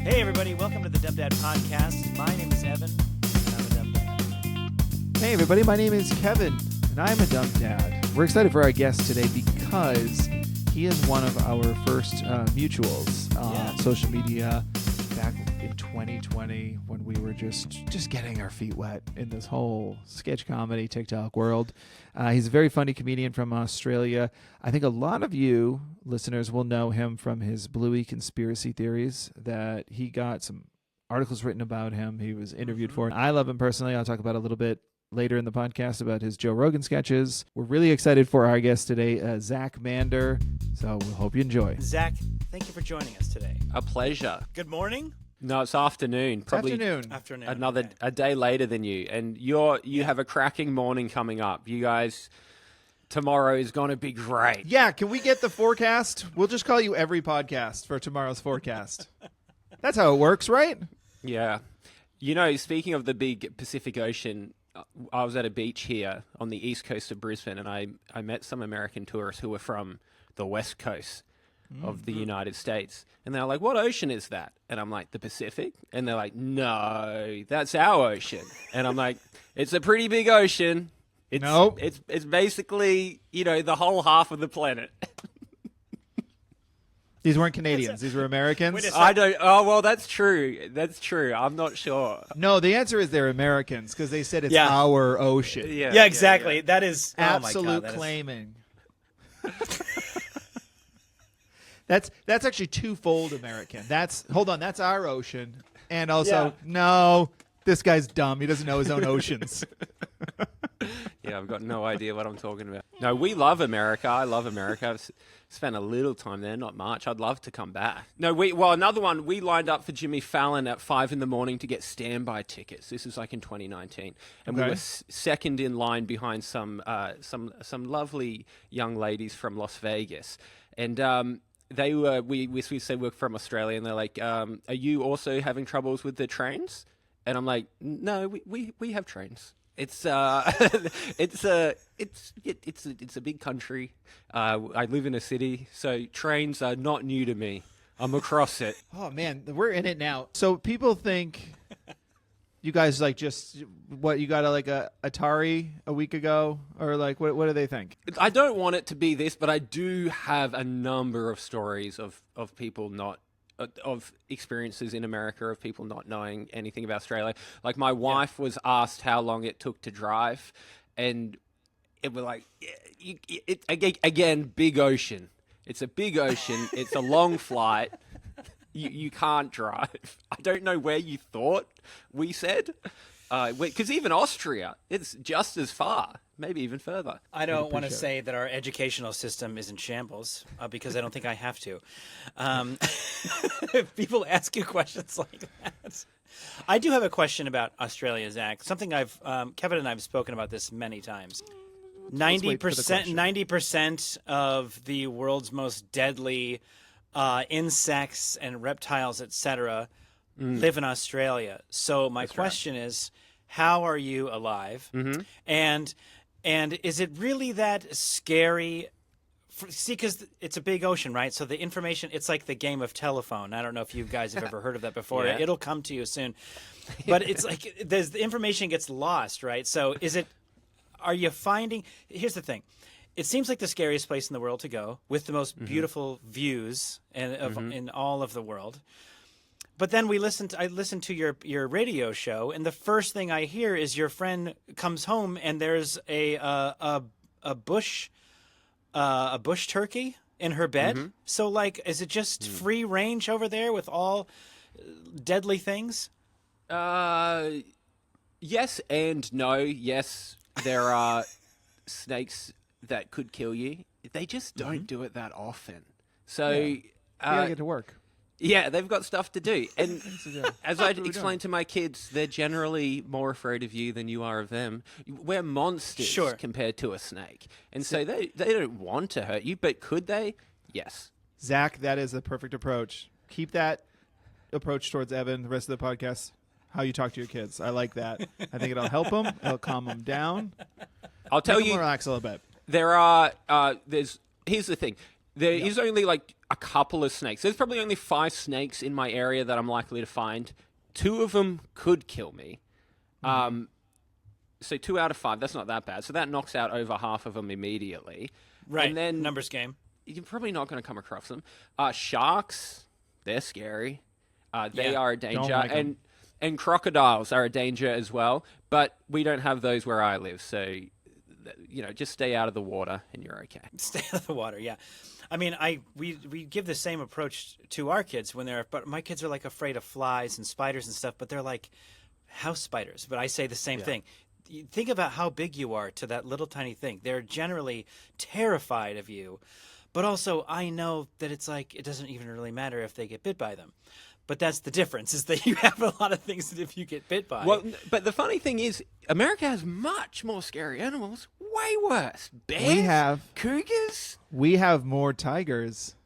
Hey everybody, welcome to the Dumb Dad Podcast. My name is Evan, and I'm a dumb dad. Hey everybody, my name is Kevin, and I'm a dumb dad. We're excited for our guest today because he is one of our first mutuals on social media back in 2020 when we were just getting our feet wet in this whole sketch comedy TikTok world. He's a very funny comedian from Australia. I think a lot of you listeners will know him from his Bluey conspiracy theories that he got some articles written about him. He was interviewed for. I love him personally. I'll talk about a little bit later in the podcast about his Joe Rogan sketches. We're really excited for our guest today, Zach Mander. So we hope you enjoy. Zach, thank you for joining us today. A pleasure. Good morning? No, it's afternoon. Probably Afternoon. a day later than you, and you have a cracking morning coming up. You guys, tomorrow is going to be great. Yeah, can we get the forecast? We'll just call you every podcast for tomorrow's forecast. That's how it works, right? Yeah. You know, speaking of the big Pacific Ocean, I was at a beach here on the east coast of Brisbane, and I met some American tourists who were from the west coast of the United States. And they're like, what ocean is that? And I'm like, the Pacific? And they're like, no, that's our ocean. And I'm like, it's a pretty big ocean. It's basically, the whole half of the planet. These weren't Canadians. These were Americans. I don't. Oh, well, that's true. That's true. I'm not sure. No, the answer is they're Americans because they said it's our ocean. Yeah, exactly. Yeah. That is absolute claiming. That's actually twofold American. Hold on, that's our ocean. And also, no, this guy's dumb. He doesn't know his own oceans. Yeah, I've got no idea what I'm talking about. No, we love America. I love America. I've spent a little time there, not much. I'd love to come back. No, another one, we lined up for Jimmy Fallon at 5 a.m. to get standby tickets. This is like in 2019. And we were second in line behind some lovely young ladies from Las Vegas. And they were, we said we're from Australia, and they're like, are you also having troubles with the trains? And I'm like, no, we have trains. It's it's a big country. I live in a city, so trains are not new to me. I'm across it. Oh man, we're in it now. So people think you guys you got a Atari a week ago, or like what do they think? I don't want it to be this, but I do have a number of stories of people of experiences in America of people not knowing anything about Australia. Like my wife was asked how long it took to drive, and it was like, again, big ocean. It's a big ocean. It's a long flight. You can't drive. I don't know where you thought we said. Because even Austria, it's just as far, maybe even further. I don't want to say that our educational system is in shambles because I don't think I have to. People ask you questions like that. I do have a question about Australia, Zach. Something Kevin and I have spoken about this many times. 90% of the world's most deadly insects and reptiles, etc., live in Australia. So my question is, how are you alive? Mm-hmm. And is it really that scary? See, because it's a big ocean, right? So the information, it's like the game of telephone. I don't know if you guys have ever heard of that before. Yeah. It'll come to you soon. But it's like the information gets lost, right? So are you finding, here's the thing. It seems like the scariest place in the world to go with the most beautiful views in all of the world. But then I listened to your radio show, and the first thing I hear is your friend comes home and there's a bush turkey in her bed. Mm-hmm. So like, is it just free range over there with all deadly things? Yes and no. Yes, there are snakes that could kill you. They just don't do it that often. So you gotta get to work. Yeah, they've got stuff to do. And as I explained to my kids, they're generally more afraid of you than you are of them. We're monsters compared to a snake. And so they don't want to hurt you, but could they? Yes. Zach, that is the perfect approach. Keep that approach towards Evan, the rest of the podcast, how you talk to your kids. I like that. I think it'll help them. It'll calm them down. I'll tell you. Relax a little bit. There are, here's the thing. There is only like a couple of snakes. There's probably only 5 snakes in my area that I'm likely to find. 2 of them could kill me. So 2 out of 5, that's not that bad. So that knocks out over half of them immediately. Right. And then numbers game. you're probably not going to come across them. Sharks, they're scary. They are a danger. like 'em. And crocodiles are a danger as well. But we don't have those where I live. So, just stay out of the water and you're okay. Stay out of the water, yeah. I mean, we give the same approach to our kids but my kids are like afraid of flies and spiders and stuff, but they're like house spiders. But I say the same thing. Think about how big you are to that little tiny thing. They're generally terrified of you, but also I know that it's like it doesn't even really matter if they get bit by them. But that's the difference, is that you have a lot of things that if you get bit by. Well, but the funny thing is, America has much more scary animals. Way worse. Bears, cougars. We have more tigers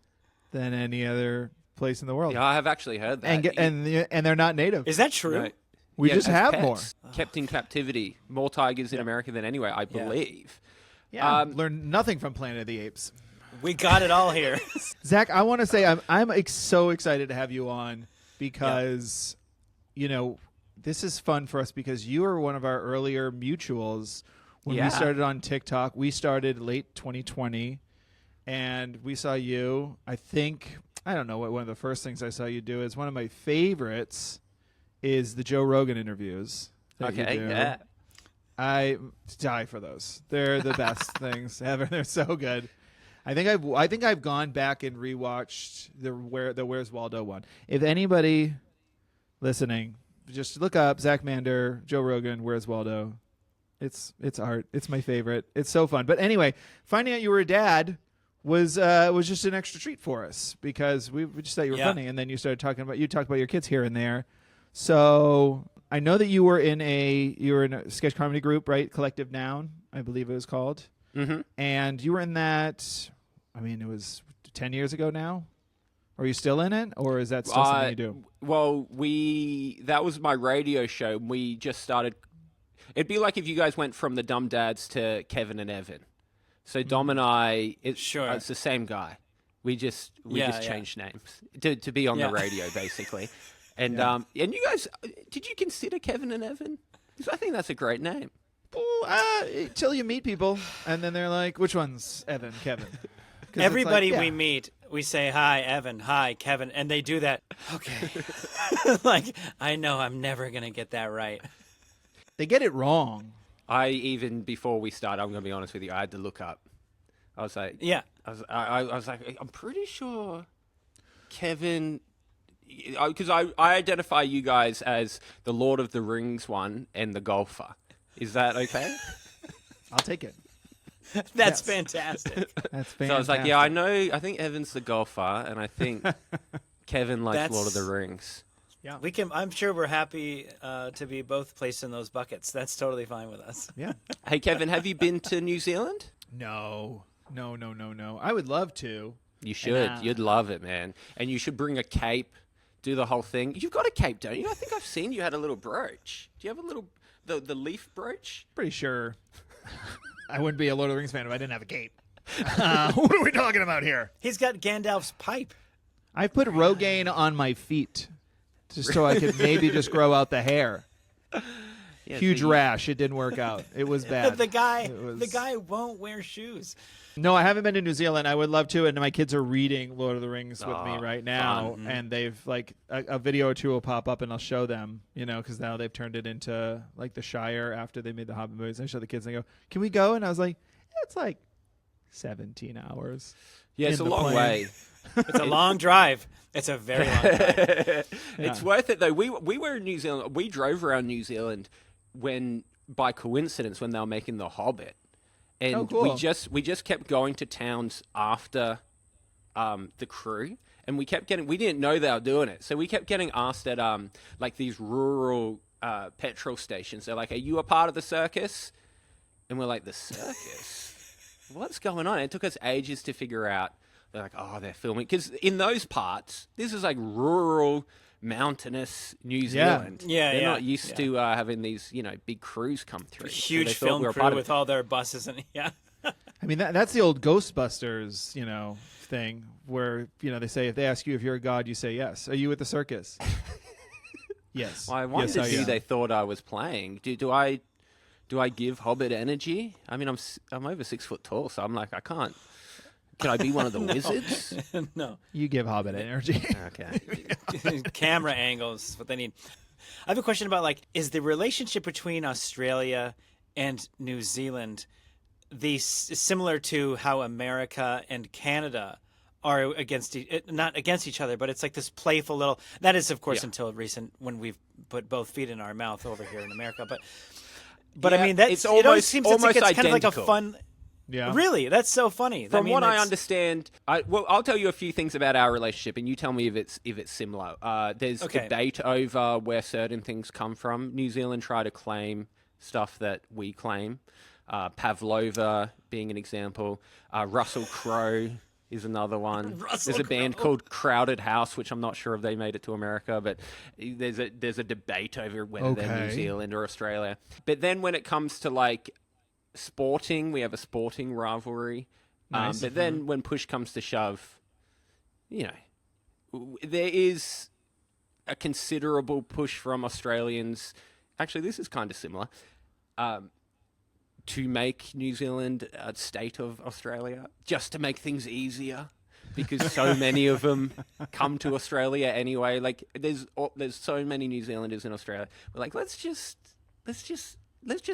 than any other place in the world. Yeah, I have actually heard that. And they're not native. Is that true? No. We Yeah, just as have pets, more. kept in captivity. More tigers in America than anywhere, I believe. Yeah. Learn nothing from Planet of the Apes. We got it all here. Zach, I want to say I'm so excited to have you on because, this is fun for us because you are one of our earlier mutuals. When we started on TikTok, we started late 2020, and we saw you. I don't know what one of the first things I saw you do is one of my favorites is the Joe Rogan interviews. That you do. Yeah. I die for those. They're the best things ever. They're so good. I think I've gone back and rewatched the Where's Waldo one. If anybody listening, just look up Zach Mander, Joe Rogan, Where's Waldo. It's art. It's my favorite. It's so fun. But anyway, finding out you were a dad was just an extra treat for us because we just thought you were funny, and then you talked about your kids here and there. So I know that you were in a sketch comedy group, right? Collective Noun, I believe it was called. Mm-hmm. And you were in that. I mean, it was 10 years ago now. Are you still in it, or is that still something you do? Well, that was my radio show. We just started. It'd be like if you guys went from the Dumb Dads to Kevin and Evan. So Dom and I, it's the same guy. We just changed names to be on the radio, basically. And and you guys, did you consider Kevin and Evan? Because I think that's a great name. Till you meet people, and then they're like, "Which one's Evan, Kevin?" Everybody we meet, we say, "Hi, Evan. Hi, Kevin," and they do that. Okay, like I know I'm never gonna get that right. They get it wrong. Even before we started, I'm gonna be honest with you, I had to look up. I was like, I was like, I'm pretty sure Kevin. Because I identify you guys as the Lord of the Rings one and the golfer. Is that okay? I'll take it. That's fantastic. That's fantastic. So I was like, yeah, I think Evan's the golfer, and I think Kevin likes Lord of the Rings. Yeah, I'm sure we're happy to be both placed in those buckets. That's totally fine with us. Yeah. Hey, Kevin, have you been to New Zealand? No. I would love to. You should. You'd love it, man. And you should bring a cape. Do the whole thing. You've got a cape, don't you? I think I've seen you had a little brooch. Do you have a little the leaf brooch? Pretty sure. I wouldn't be a Lord of the Rings fan if I didn't have a cape. What are we talking about here? He's got Gandalf's pipe. I put Rogaine on my feet just so I could maybe just grow out the hair. Yeah, huge rash. It didn't work out. It was bad. The guy won't wear shoes. No, I haven't been to New Zealand. I would love to, and my kids are reading Lord of the Rings with me right now, and they've a video or two will pop up, and I'll show them, because now they've turned it into like the Shire after they made the Hobbit movies. I show the kids, and they go, "Can we go?" And I was like, "It's like 17 hours." Yeah, it's a long way. It's a long drive. It's a very long drive. It's worth it though. We were in New Zealand. We drove around New Zealand by coincidence when they were making The Hobbit. And we just kept going to towns after the crew, and we didn't know they were doing it, so we kept getting asked at like these rural petrol stations. They're like, "Are you a part of the circus?" And we're like, "The circus? What's going on?" And it took us ages to figure out. They're like, "Oh, they're filming," because in those parts, this is like rural, mountainous New Zealand. They're not used to having these, big crews come through. Huge film crew with all their buses and I mean, that's the old Ghostbusters, thing where, they say if they ask you if you're a god, you say yes. Are you at the circus? Yes. Well, I wondered yes, who they thought I was playing. Do I give Hobbit energy? I mean, I'm over 6 foot tall, so I'm like, I can't. Can I be one of the wizards? No. You give Hobbit energy. Okay. Camera angles is what they need. I have a question about, is the relationship between Australia and New Zealand similar to how America and Canada are not against each other, but it's like this playful little. That is, of course, until recent when we've put both feet in our mouth over here in America. But Yeah, I mean, it's almost kind of like a identical. fun. Yeah. Really, that's so funny. From what I understand, I'll tell you a few things about our relationship, and you tell me if it's similar. There's debate over where certain things come from. New Zealand try to claim stuff that we claim. Pavlova being an example. Russell Crowe is another one. There's a band called Crowded House, which I'm not sure if they made it to America, but there's a debate over whether they're New Zealand or Australia. But then when it comes to sporting, we have a sporting rivalry. Nice. But then when push comes to shove, there is a considerable push from Australians. Actually, this is kind of similar. To make New Zealand a state of Australia, just to make things easier, because so many of them come to Australia anyway. There's so many New Zealanders in Australia. We're like, let's just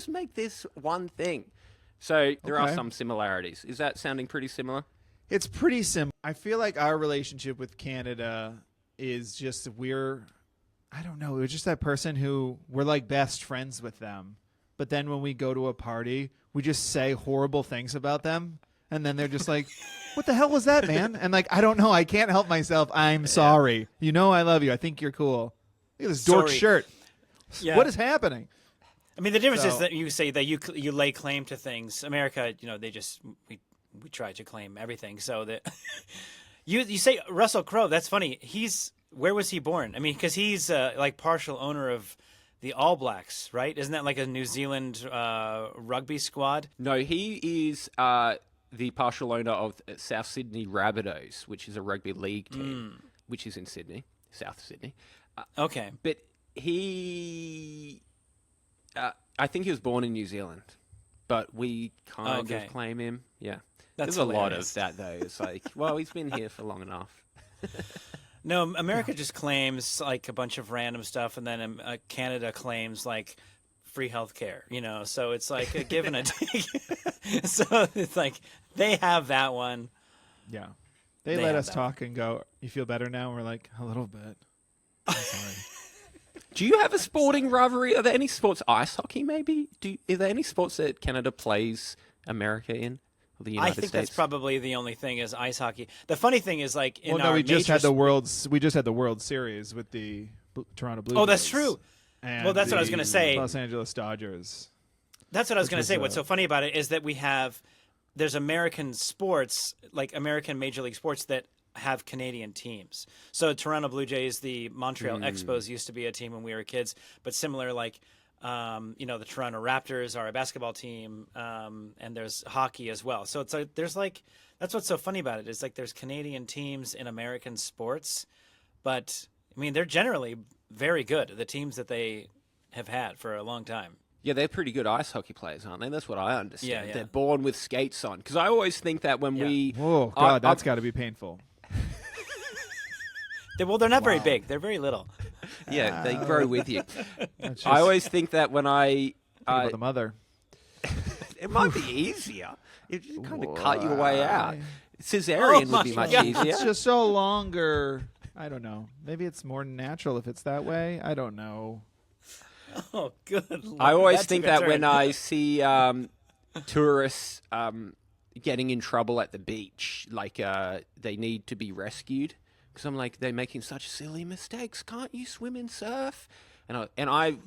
make this one thing. So there are some similarities. Is that sounding pretty similar? It's pretty similar. I feel like our relationship with Canada is just I don't know. It was just that person who we're like best friends with them. But then when we go to a party, we just say horrible things about them. And then they're just like, what the hell was that, man? And I don't know. I can't help myself. I'm sorry. I love you. I think you're cool. Look at this dork shirt. Yeah. What is happening? I mean, the difference is that you say that you lay claim to things. America, we try to claim everything. So that you say Russell Crowe. That's funny. Where was he born? I mean, because he's partial owner of the All Blacks, right? Isn't that like a New Zealand rugby squad? No, he is the partial owner of South Sydney Rabbitohs, which is a rugby league team, which is in Sydney, South Sydney. Okay. But he... I think he was born in New Zealand, but we kind of claim him. Yeah. That's There's a lot of that, though. It's like, well, he's been here for long enough. No, America just claims a bunch of random stuff, and then Canada claims free health care, so it's like a give and a take. So it's like they have that one. Yeah. They let us talk and go, you feel better now? We're like, a little bit. I'm sorry. Do you have a sporting rivalry? Are there any sports? Ice hockey, maybe? Are there any sports that Canada plays America in? The United States? That's probably the only thing is ice hockey. The funny thing is we just had the World Series with the Toronto Blue Jays. Oh, that's true. And that's what I was going to say. Los Angeles Dodgers. That's what I was going to say. What's so funny about it is that there's American sports, American Major League Sports that have Canadian teams. So Toronto Blue Jays, the Montreal Expos used to be a team when we were kids, but similar the Toronto Raptors are a basketball team, and there's hockey as well. So it's that's what's so funny about it is there's Canadian teams in American sports, but I mean they're generally very good. The teams that they have had for a long time. Yeah, they're pretty good ice hockey players, aren't they? That's what I understand. Yeah. They're born with skates on. Because I always think that when we... Oh, God, that's got to be painful. They're not very big. They're very little. Yeah, they grow with you. I always think that when I... Think about the mother. It might be easier. You just kind of cut your way out. Cesarean would be much easier. It's just so longer. I don't know. Maybe it's more natural if it's that way. I don't know. Oh, good Lord. I always think that when I see tourists getting in trouble at the beach, they need to be rescued, because I'm like, they're making such silly mistakes. Can't you swim and surf? And I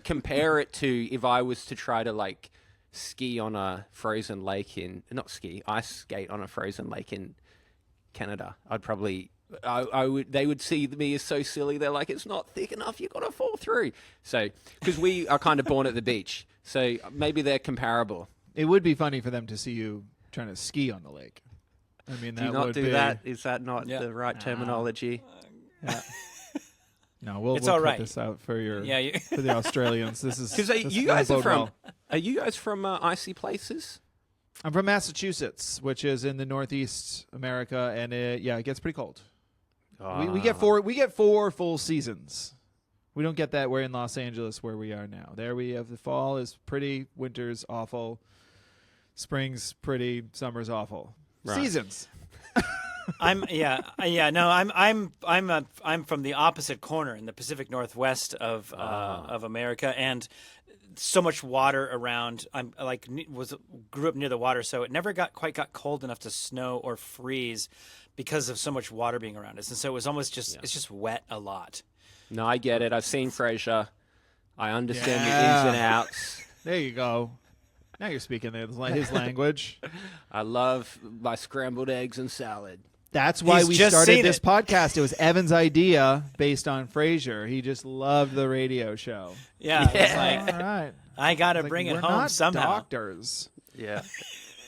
compare it to if I was to try to ski on a frozen lake ice skate on a frozen lake in Canada. I'd probably... they would see me as so silly. They're like, it's not thick enough. You've got to fall through. So, because we are kind of born at the beach. So maybe they're comparable. It would be funny for them to see you trying to ski on the lake. I mean, Do that you not would do be, that? Is that not Yeah. the right terminology? Yeah. No, we'll It's cut all right. this out for your Yeah, for the Australians. This is Because this you won't guys are bode from well. icy places? I'm from Massachusetts, which is in the Northeast America, and it gets pretty cold. We get four full seasons. We don't get that. We're in Los Angeles, where we are now. There we have the fall is pretty, winter's awful, spring's pretty, summer's awful. Right. Seasons. I'm from the opposite corner in the Pacific Northwest of America, and so much water around. I'm like grew up near the water, so it never quite got cold enough to snow or freeze because of so much water being around us, and so it was almost just it's just wet a lot. No, I get it. I've seen Frasier. I understand the Yeah. ins and outs. There you go. Now you're speaking his language. I love my scrambled eggs and salad. That's why He's we just started seen this it. podcast. It was Evan's idea based on Frasier. He just loved the radio show. Yeah, it's like All right. I got to Like, bring it we're home not somehow. doctors. Yeah.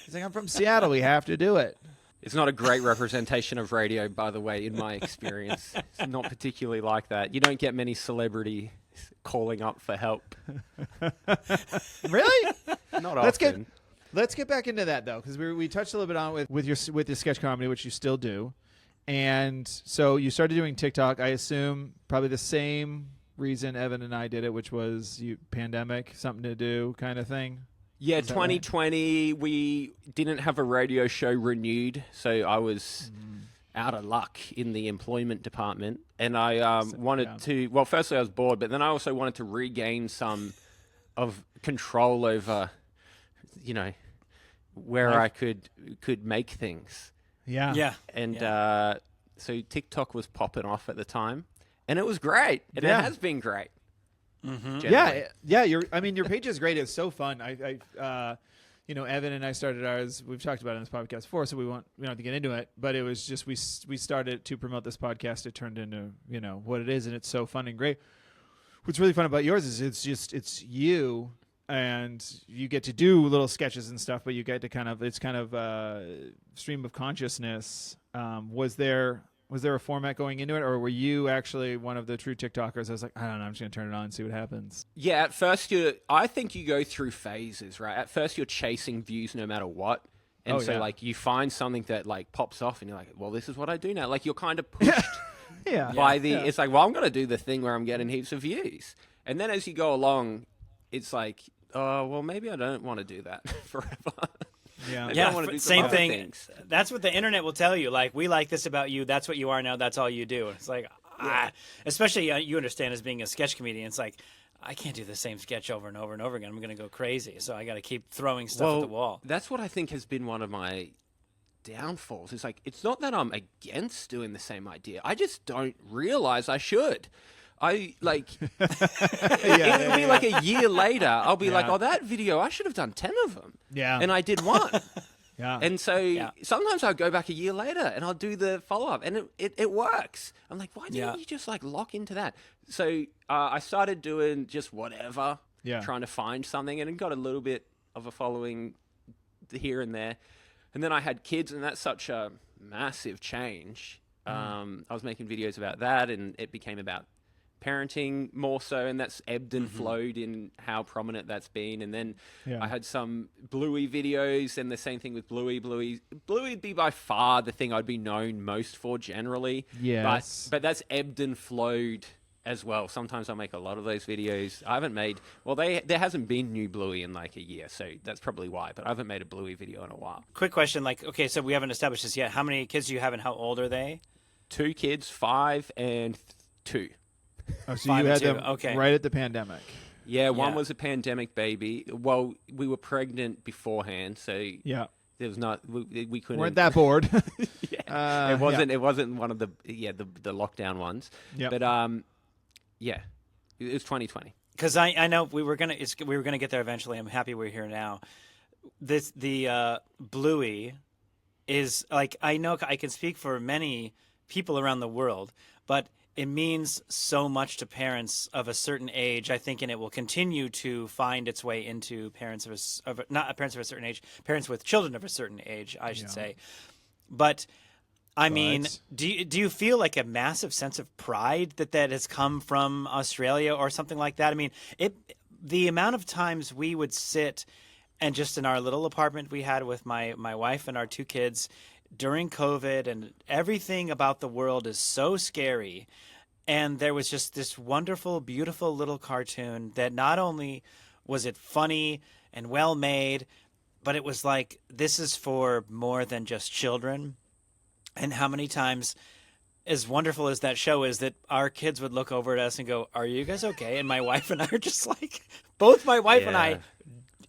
He's like, I'm from Seattle. We have to do it. It's not a great representation of radio, by the way, in my experience. It's not particularly like that. You don't get many celebrity calling up for help. Really? Not Let's often. Let's get back into that though, because we touched a little bit on it with your sketch comedy, which you still do, and so you started doing TikTok. I assume probably the same reason Evan and I did it, which was pandemic, something to do, kind of thing. Yeah, Is that right? 2020, we didn't have a radio show renewed, so I was out of luck in the employment department. And I wanted to, well, firstly I was bored, but then I also wanted to regain some of control over, where I could make things. Yeah. Ah. And so TikTok was popping off at the time, and it was great. And Yeah. it has been great. Yeah. Your page is great. It's so fun. Evan and I started ours. We've talked about it on this podcast before, so we don't have to get into it. But it was just we started to promote this podcast. It turned into what it is, and it's so fun and great. What's really fun about yours is it's you, and you get to do little sketches and stuff, but you get to it's kind of stream of consciousness. Was there a format going into it, or were you actually one of the true TikTokers? I was like, I don't know, I'm just going to turn it on and see what happens. Yeah, at first I think you go through phases, right? At first you're chasing views no matter what. And you find something that pops off and you're like, well, this is what I do now. Like you're kind of pushed by it's like, well, I'm going to do the thing where I'm getting heaps of views. And then as you go along, it's like, oh, well, maybe I don't want to do that forever. Maybe I want to do some same other thing. things. That's what the internet will tell you. Like, we like this about you. That's what you are now. That's all you do. It's like, especially you understand as being a sketch comedian. It's like, I can't do the same sketch over and over and over again. I'm going to go crazy. So I got to keep throwing stuff at the wall. That's what I think has been one of my downfalls. It's like, it's not that I'm against doing the same idea. I just don't realize I should. It'll be like a year later, I'll be like, oh, that video, I should have done 10 of them. Yeah. And I did one. Yeah. And so sometimes I'll go back a year later and I'll do the follow-up and it works. I'm like, why didn't you just lock into that? So I started doing just whatever, trying to find something, and it got a little bit of a following here and there. And then I had kids, and that's such a massive change. I was making videos about that, and it became about parenting more so, and that's ebbed and flowed in how prominent that's been. And then I had some Bluey videos, and the same thing with Bluey. Bluey would be by far the thing I'd be known most for generally. Yes. But that's ebbed and flowed as well. Sometimes I make a lot of those videos. I haven't made, there hasn't been new Bluey in like a year, so that's probably why, but I haven't made a Bluey video in a while. Quick question. Okay, so we haven't established this yet. How many kids do you have, and how old are they? 2 kids, 5 and 2. Oh, so 5 you and had 2. them Okay. right at the pandemic. Yeah, one was a pandemic baby. Well, we were pregnant beforehand, so there was not we couldn't. Weren't that bored. It wasn't one of the lockdown ones. Yeah. But it was 2020. Because I know we were gonna get there eventually. I'm happy we're here now. The Bluey is like, I know I can speak for many people around the world, but it means so much to parents of a certain age, I think, and it will continue to find its way into parents not parents of a certain age, parents with children of a certain age, I should say. But I mean, do you feel like a massive sense of pride that has come from Australia or something like that? I mean, the amount of times we would sit and just in our little apartment we had with my wife and our 2 kids during COVID, and everything about the world is so scary. And there was just this wonderful, beautiful little cartoon that not only was it funny and well made, but it was like, this is for more than just children. And how many times, as wonderful as that show is, that our kids would look over at us and go, "Are you guys okay?" And my wife and I are just like, both my wife and I,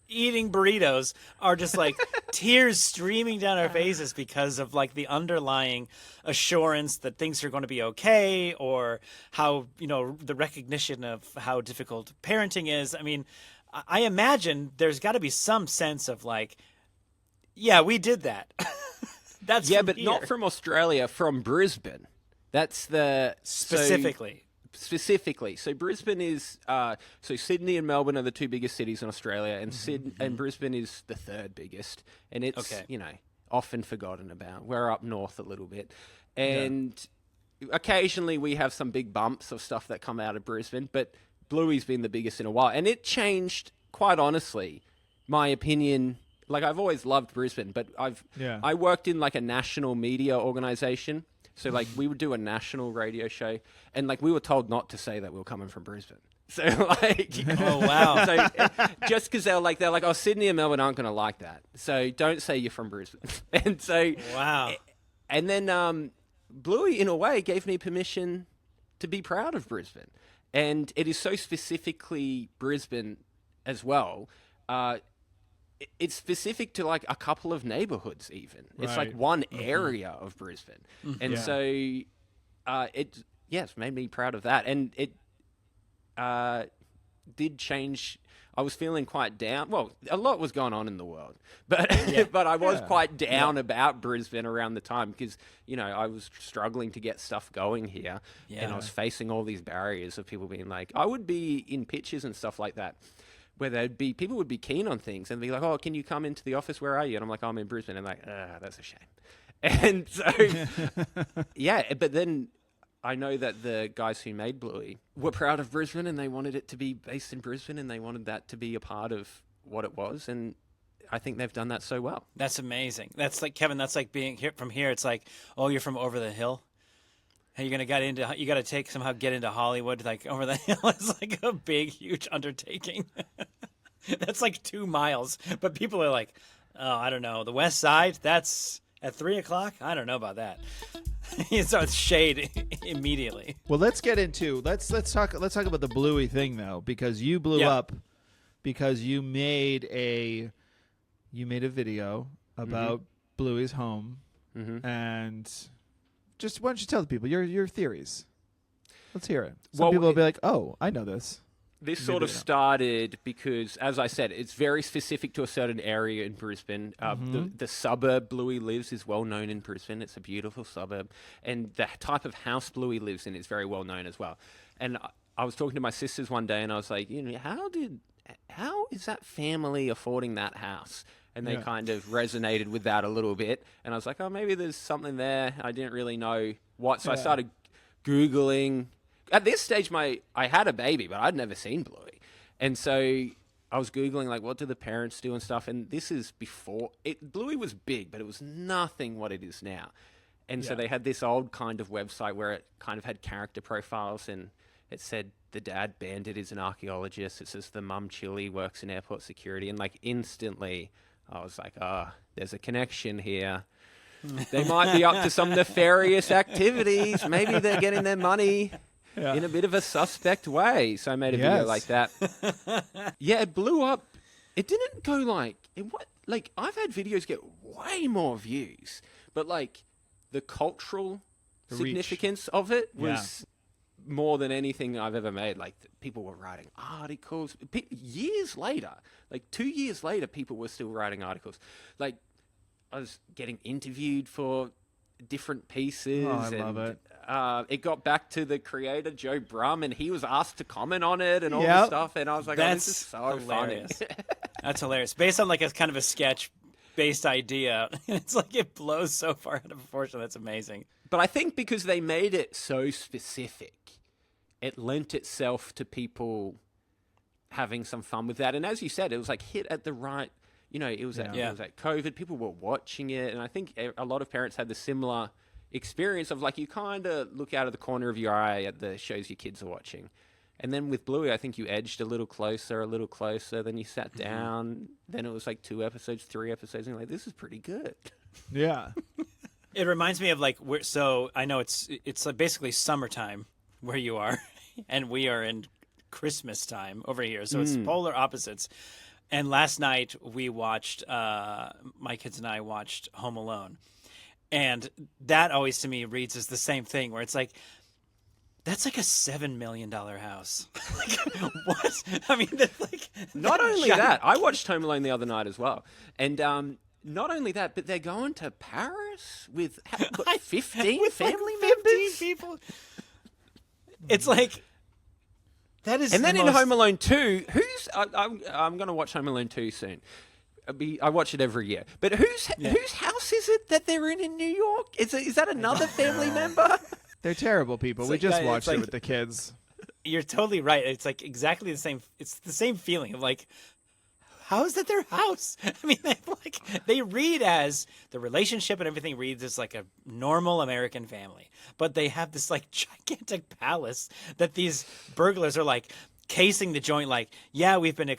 eating burritos, are just like tears streaming down our faces because of like the underlying assurance that things are going to be okay, or how, the recognition of how difficult parenting is. I mean, I imagine there's got to be some sense of like, yeah, we did that. That's but not from Australia, from Brisbane. That's the specifically. So Brisbane is so Sydney and Melbourne are the 2 biggest cities in Australia, and and Brisbane is the 3rd biggest, and it's often forgotten about. We're up north a little bit, and occasionally we have some big bumps of stuff that come out of Brisbane, but Bluey's been the biggest in a while, and it changed, quite honestly, my opinion. Like, I've always loved Brisbane, but I worked in like a national media organization. So, like, we would do a national radio show, and, like, we were told not to say that we were coming from Brisbane. So, like... Oh, wow. So, just because they're like, oh, Sydney and Melbourne aren't going to like that. So, don't say you're from Brisbane. And so... Wow. And then Bluey, in a way, gave me permission to be proud of Brisbane. And it is so specifically Brisbane as well. It's specific to like a couple of neighborhoods even. It's like one area of Brisbane. And so it's made me proud of that. And it did change. I was feeling quite down. Well, a lot was going on in the world, but but I was quite down about Brisbane around the time because, I was struggling to get stuff going here, and I was facing all these barriers of people being like, I would be in pitches and stuff like that, where people would be keen on things and be like, "Oh, can you come into the office? Where are you?" And I'm like, "I'm in Brisbane." And like, that's a shame. And so, but then I know that the guys who made Bluey were proud of Brisbane, and they wanted it to be based in Brisbane, and they wanted that to be a part of what it was. And I think they've done that so well. That's amazing. That's like, Kevin, that's like being here from here. It's like, oh, you're from over the hill. Hey, you got to somehow get into Hollywood, like over the hill. It's like a big, huge undertaking. That's like 2 miles. But people are like, oh, I don't know. The West Side, that's at 3:00. I don't know about that. It starts shade immediately. Well, let's get into let's talk about the Bluey thing though, because you blew up because you made a video about Bluey's home, and just why don't you tell the people your theories? Let's hear it. Some people will be like, "Oh, I know this." This sort of started because, as I said, it's very specific to a certain area in Brisbane. The suburb Bluey lives is well known in Brisbane. It's a beautiful suburb. And the type of house Bluey lives in is very well known as well. And I was talking to my sisters one day, and I was like, how is that family affording that house? And they kind of resonated with that a little bit. And I was like, oh, maybe there's something there. I didn't really know what. So I started Googling. At this stage, I had a baby, but I'd never seen Bluey. And so I was Googling, like, what do the parents do and stuff? And this is before... Bluey was big, but it was nothing what it is now. And so they had this old kind of website where it kind of had character profiles, and it said the dad, Bandit, is an archaeologist. It says the mum, Chili, works in airport security. And, like, instantly, I was like, there's a connection here. They might be up to some nefarious activities. Maybe they're getting their money... in a bit of a suspect way. So I made a video like that. It blew up. It didn't go like I've had videos get way more views, but like the cultural significance of it was more than anything I've ever made. Like people were writing articles years later, like 2 years later, people were still writing articles. Like I was getting interviewed for different pieces. I love it. it got back to the creator, Joe Brum, and he was asked to comment on it and all this stuff. And I was like, That's this is so hilarious. funny. That's hilarious. Based on like a kind of a sketch-based idea. It's like it blows so far out of proportion. That's amazing. But I think because they made it so specific, it lent itself to people having some fun with that. And as you said, it was like hit at the right, it was at COVID. People were watching it. And I think a lot of parents had the similar experience of like, you kind of look out of the corner of your eye at the shows your kids are watching. And then with Bluey, I think you edged a little closer, then you sat down. Then it was like 2 episodes, 3 episodes, and you're like, this is pretty good. Yeah. It reminds me of like, so I know it's like basically summertime where you are, and we are in Christmastime over here. So it's polar opposites. And last night we watched, my kids and I watched Home Alone. And that always to me reads as the same thing where it's like, that's like a $7 million house. Like, what? I mean, that's like... Not only that, I watched Home Alone the other night as well. And not only that, but they're going to Paris with 15 with family like 15 members? people. It's like... That is and then the in most... Home Alone 2, I'm going to watch Home Alone 2 soon. I watch it every year. But whose house is it that they're in New York? Is that another family member? They're terrible people. We just watched it with the kids. You're totally right. It's like exactly the same. It's the same feeling of like, how is that their house? I mean, they read as the relationship and everything reads as like a normal American family, but they have this like gigantic palace that these burglars are like casing the joint. Like, yeah, we've been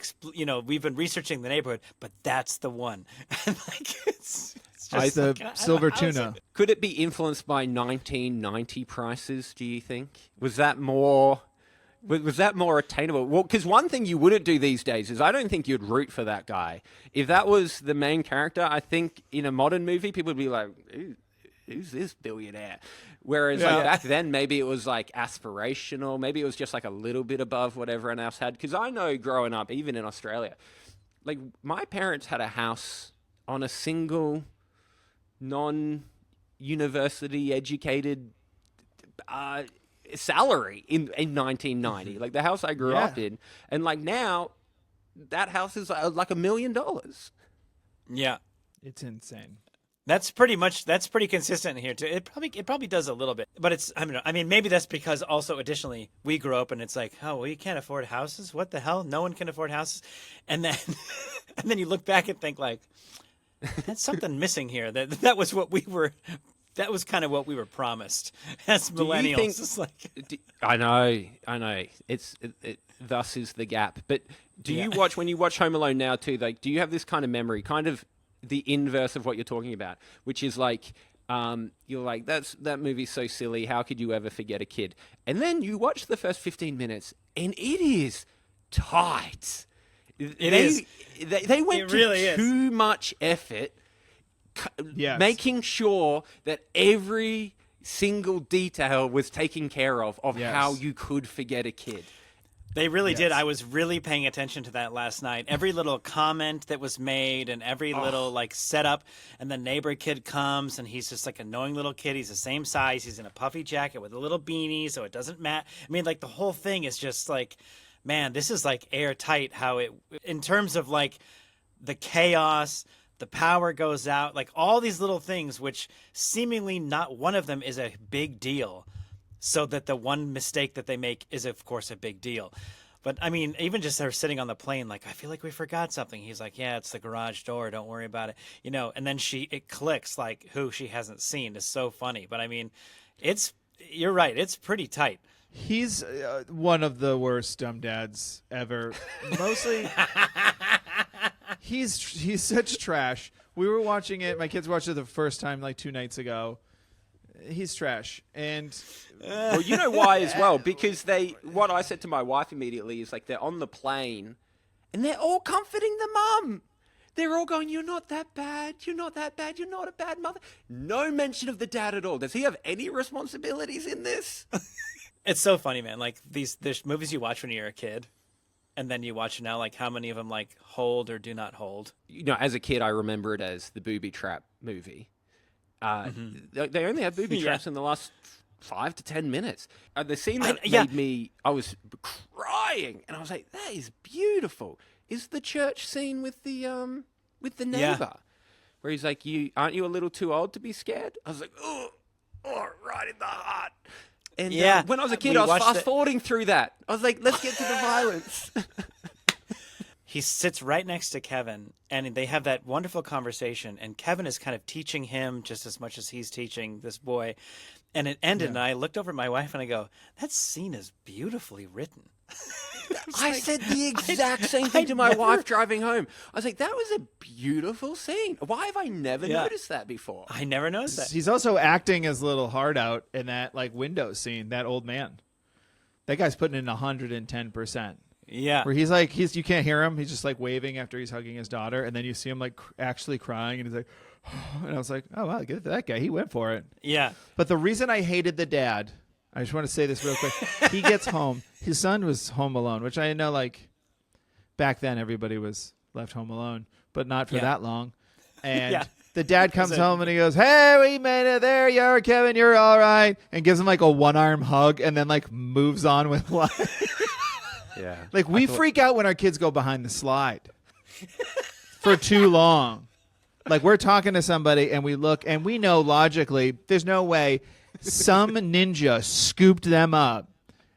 researching the neighborhood, but that's the one. And like it's just the like, silver how is tuna. it? Could it be influenced by 1990 prices, do you think? Was that more attainable? Well, because one thing you wouldn't do these days is I don't think you'd root for that guy. If that was the main character, I think in a modern movie, people would be like, who's this billionaire? Whereas like back then, maybe it was like aspirational. Maybe it was just like a little bit above what everyone else had. Because I know growing up, even in Australia, like my parents had a house on a single non-university educated salary in 1990, like the house I grew up in, and like now that house is like $1 million. Yeah, It's insane. that's pretty consistent here too. It probably does a little bit, but it's I mean maybe that's because also additionally we grew up and it's like, oh well, you can't afford houses. What the hell? No one can afford houses, and then and then you look back and think like, that's something missing here. That was what we were. That was kind of what we were promised as millennials. It's like... I know. It thus is the gap. But do you watch, when you watch Home Alone now too, like, do you have this kind of memory, kind of the inverse of what you're talking about, which is like, you're like, that movie's so silly. How could you ever forget a kid? And then you watch the first 15 minutes and it is tight. They went to too much effort making sure that every single detail was taken care of how you could forget a kid. They really did. I was really paying attention to that last night. Every little comment that was made and every little like setup, and the neighbor kid comes and he's just like a knowing little kid. He's the same size. He's in a puffy jacket with a little beanie, so it doesn't matter. I mean, like the whole thing is just like, man, this is like airtight. How it, in terms of like the chaos, the power goes out, like all these little things, which seemingly not one of them is a big deal. So that the one mistake that they make is, of course, a big deal. But, I mean, even just they're sitting on the plane, like, I feel like we forgot something. He's like, yeah, it's the garage door. Don't worry about it. You know, and then it clicks, like, who she hasn't seen is so funny. But, I mean, you're right. It's pretty tight. He's one of the worst dumb dads ever. Mostly, he's such trash. We were watching it. My kids watched it the first time like 2 nights ago. He's trash. And well, you know why as well? Because what I said to my wife immediately is like they're on the plane and they're all comforting the mum. They're all going, you're not that bad. You're not that bad. You're not a bad mother. No mention of the dad at all. Does he have any responsibilities in this? It's so funny, man. Like there's movies you watch when you're a kid, and then you watch now, like how many of them like hold or do not hold. You know, as a kid, I remember it as the booby trap movie. They only have booby traps in the last 5 to 10 minutes. The scene that made me, I was crying, and I was like, that is beautiful. Is the church scene with the neighbor, where he's like, aren't you a little too old to be scared? I was like, oh, right in the heart. And when I was a kid, I was fast-forwarding through that. I was like, let's get to the violence. He sits right next to Kevin, and they have that wonderful conversation, and Kevin is kind of teaching him just as much as he's teaching this boy. And it ended, and I looked over at my wife, and I go, that scene is beautifully written. I said the exact same thing to my wife driving home. I was like, that was a beautiful scene. Why have I never noticed that before? I never noticed that. He's also acting his little heart out in that like window scene, that old man. That guy's putting in 110%. Yeah. Where he's like, you can't hear him. He's just like waving after he's hugging his daughter. And then you see him like actually crying. And he's like, and I was like, oh, wow, good for that guy. He went for it. Yeah. But the reason I hated the dad, I just want to say this real quick. He gets home. His son was home alone, which I know like back then everybody was left home alone, but not for that long. And the dad comes home and he goes, hey, we made it. There you are, Kevin. You're all right. And gives him like a one-arm hug and then like moves on with life. Yeah. Like we freak out when our kids go behind the slide for too long. Like we're talking to somebody and we look and we know logically there's no way some ninja scooped them up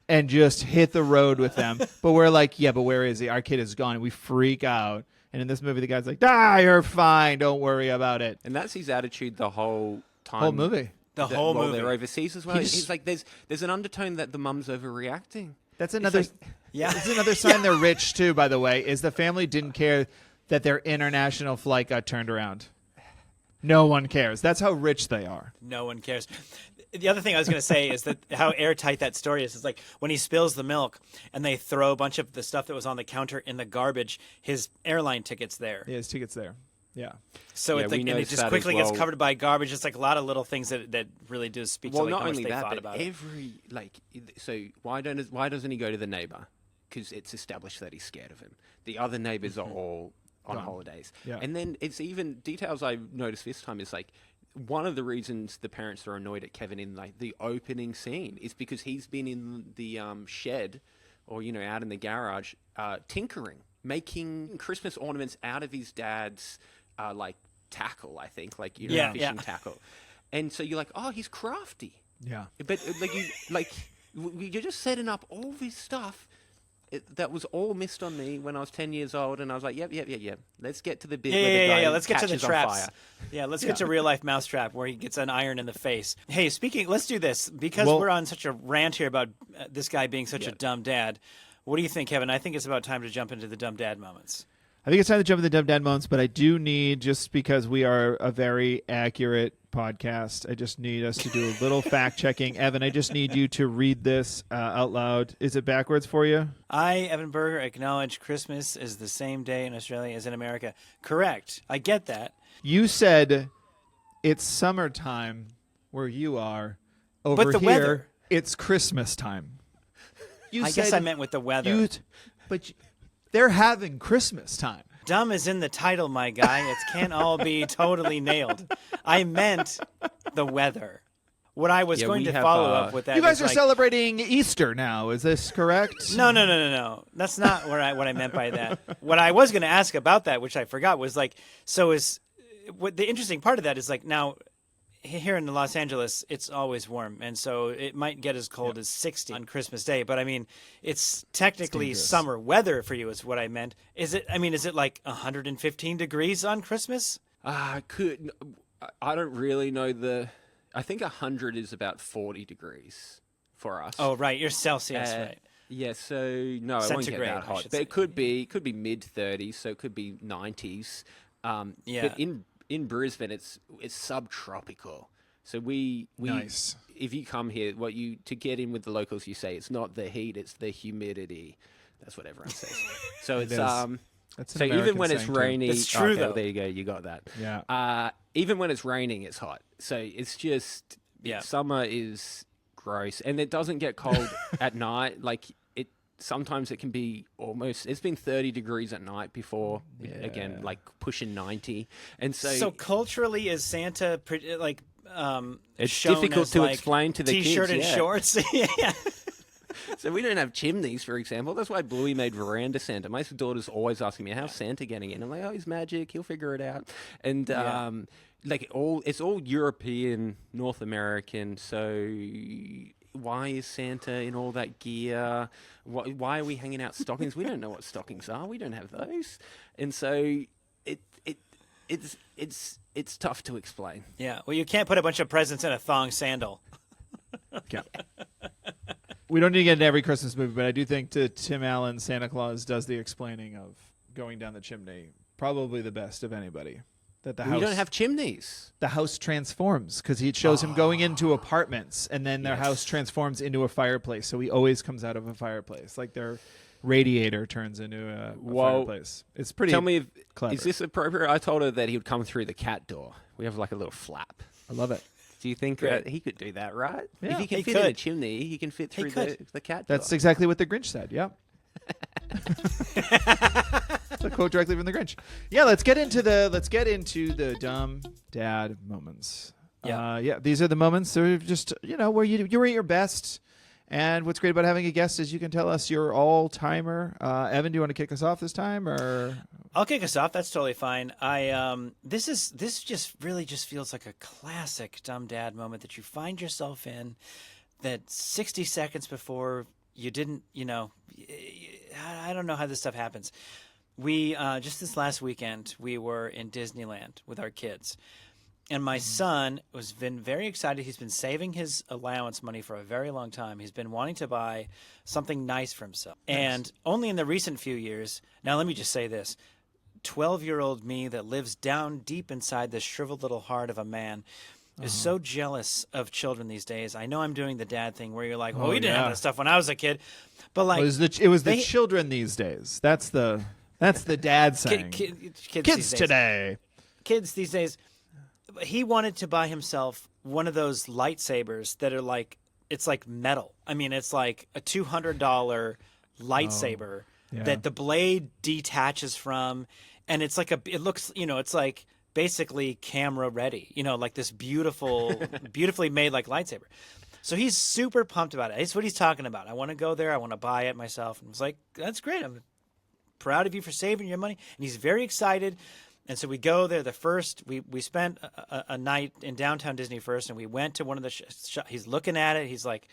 and just hit the road with them. But we're like, yeah, but where is he? Our kid is gone. And we freak out. And in this movie, the guy's like, you're fine. Don't worry about it. And that's his attitude the whole time. Whole movie. Whole movie. They're overseas as well. He's like, there's an undertone that the mum's overreacting. That's another. Yeah. It's another sign they're rich too. By the way, is the family didn't care that their international flight got turned around. No one cares. That's how rich they are. No one cares. The other thing I was going to say is that how airtight that story is. It's like when he spills the milk and they throw a bunch of the stuff that was on the counter in the garbage, his airline ticket's there. Yeah, his ticket's there. Yeah. So it's like, and it just quickly gets covered by garbage. It's like a lot of little things that really do speak to like how much they thought about it. So why doesn't he go to the neighbor? Because it's established that he's scared of him. The other neighbors are all on holidays. Yeah. And then it's even details I noticed this time is like one of the reasons the parents are annoyed at Kevin in like the opening scene is because he's been in the shed or, out in the garage tinkering, making Christmas ornaments out of his dad's like tackle, I think, like, fishing tackle. And so you're like, oh, he's crafty. Yeah. But you're just setting up all this stuff that was all missed on me when I was 10 years old, and I was like, yep. Let's get to the bit where the guy let's get to the catches on traps. fire. Yeah, let's get to real life Mousetrap where he gets an iron in the face. Hey, let's do this because we're on such a rant here about this guy being such a dumb dad. What do you think, Kevin? I think it's about time to jump into the dumb dad moments. I think it's time to jump into the dumb dad moments, but I do need, just because we are a very accurate podcast, I just need us to do a little fact checking. Evan, I just need you to read this out loud. Is it backwards for you? I, Evan Berger, acknowledge Christmas is the same day in Australia as in America. Correct. I get that. You said it's summertime where you are. Over but the here, weather. It's Christmas time. I guess I meant with the weather. They're having Christmas time. Dumb is in the title, my guy. It can't all be totally nailed. I meant the weather. What I was going to follow up with that. You guys are celebrating Easter now. Is this correct? No. That's not what I meant by that. What I was going to ask about that, which I forgot, was like, what the interesting part of that is like now. Here in Los Angeles, it's always warm, and so it might get as cold as 60 on Christmas Day. But I mean, it's technically summer weather for you, is what I meant. Is it like 115 degrees on Christmas? I don't really know I think 100 is about 40 degrees for us. Oh, right, you're Celsius, right? Yeah, so no, it won't get that hot, but it could be mid 30s, so it could be 90s. But in Brisbane, it's subtropical. So we nice. If you come here, to get in with the locals, you say it's not the heat, it's the humidity. That's what everyone says. So it's That's so even when it's rainy, it's true though. There you go, you got that. Yeah. Even when it's raining, it's hot. So it's just summer is gross, and it doesn't get cold at night. Like sometimes it can be it's been 30 degrees at night before, again, like pushing 90. And so culturally, is Santa like It's shown difficult as, to like, explain to the t-shirt kids. and yeah. shorts. Yeah. So we don't have chimneys, for example. That's why Bluey made veranda Santa. My daughter's always asking me, how's Santa getting in? I'm like, oh, he's magic. He'll figure it out. And it's all European, North American. So why is Santa in all that gear? Why are we hanging out stockings? We don't know what stockings are. We don't have those. And so it's tough to explain. Yeah. Well, you can't put a bunch of presents in a thong sandal. Yeah. We don't need to get into every Christmas movie, but I do think that Tim Allen, Santa Claus, does the explaining of going down the chimney probably the best of anybody. That We don't have chimneys. the house transforms because he shows him going into apartments, and then their house transforms into a fireplace. So he always comes out of a fireplace, like their radiator turns into a fireplace. It's pretty. Tell me, clever. is this appropriate? I told her that he would come through the cat door. We have like a little flap. I love it. Do you think he could do that, right? Yeah. If he can He fit in a could. chimney, he can fit through could. the cat door. That's exactly what the Grinch said. Yeah. That's a quote directly from the Grinch. Yeah, let's get into the dumb dad moments. Yeah. These are the moments that are just where you're at your best. And what's great about having a guest is you can tell us your all-timer. Evan, do you want to kick us off this time, or? I'll kick us off. That's totally fine. This just really just feels like a classic dumb dad moment that you find yourself in. That 60 seconds before you didn't, I don't know how this stuff happens. We just this last weekend we were in Disneyland with our kids, and my son has been very excited. He's been saving his allowance money for a very long time. He's been wanting to buy something nice for himself, and only in the recent few years. Now, let me just say this. 12-year-old me that lives down deep inside this shriveled little heart of a man is so jealous of children these days. I know I'm doing the dad thing where you're like, well, we didn't have that stuff when I was a kid. But like, it was the children these days. That's the dad saying. Kids today. Kids these days. He wanted to buy himself one of those lightsabers that are like, it's like metal. I mean, it's like a $200 lightsaber that the blade detaches from. And it's like it looks, it's like basically camera ready, like this beautifully made like lightsaber. So he's super pumped about it. It's what he's talking about. I want to go there. I want to buy it myself. And I was like, that's great. I'm proud of you for saving your money. And he's very excited. And so we go there. We spent a night in downtown Disney first, and we went to one of the he's looking at it. He's like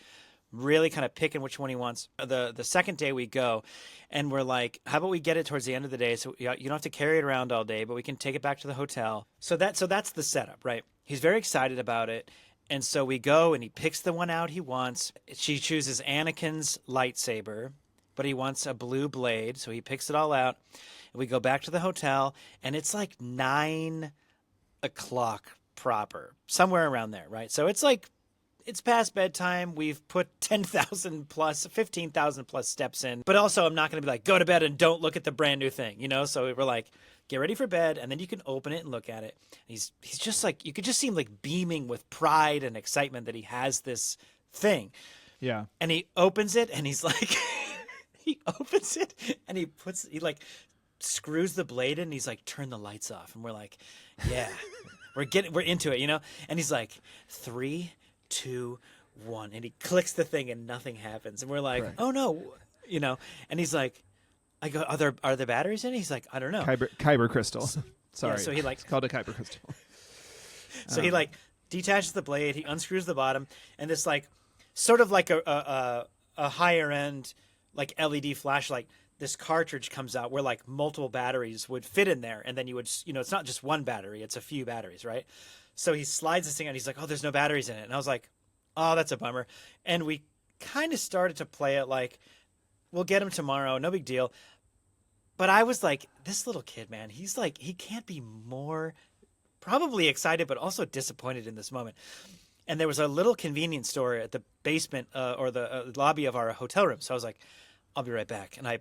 really kind of picking which one he wants. The second day we go, and we're like, how about we get it towards the end of the day, so you don't have to carry it around all day, but we can take it back to the hotel. So that's the setup, right? He's very excited about it. And so we go, and he picks the one out he wants. She chooses Anakin's lightsaber, but he wants a blue blade, so he picks it all out. And we go back to the hotel, and it's like 9 o'clock proper, somewhere around there, right? So it's like, it's past bedtime. We've put 10,000 plus, 15,000 plus steps in. But also, I'm not going to be like, go to bed and don't look at the brand new thing, So we're like, get ready for bed, and then you can open it and look at it. He's just like, you could just see him like beaming with pride and excitement that he has this thing. Yeah. And he opens it, and he's like, he opens it, and he screws the blade in, and he's like, turn the lights off. And we're like, yeah, we're into it, And he's like, 3, 2, 1. And he clicks the thing, and nothing happens. And we're like, oh no, And he's like, I go, are there batteries in it? He's like, I don't know. Kyber crystal. Sorry. Yeah, so it's called a kyber crystal. So he like detaches the blade, he unscrews the bottom, and this like sort of like a higher end like LED flashlight. This cartridge comes out where like multiple batteries would fit in there, and then you would, it's not just one battery, it's a few batteries, right? So he slides this thing out. He's like, oh, there's no batteries in it. And I was like, oh, that's a bummer. And we kind of started to play it like, we'll get him tomorrow, no big deal. But I was like, this little kid, man, he's like, he can't be more probably excited, but also disappointed in this moment. And there was a little convenience store at the basement or the lobby of our hotel room. So I was like, I'll be right back. And I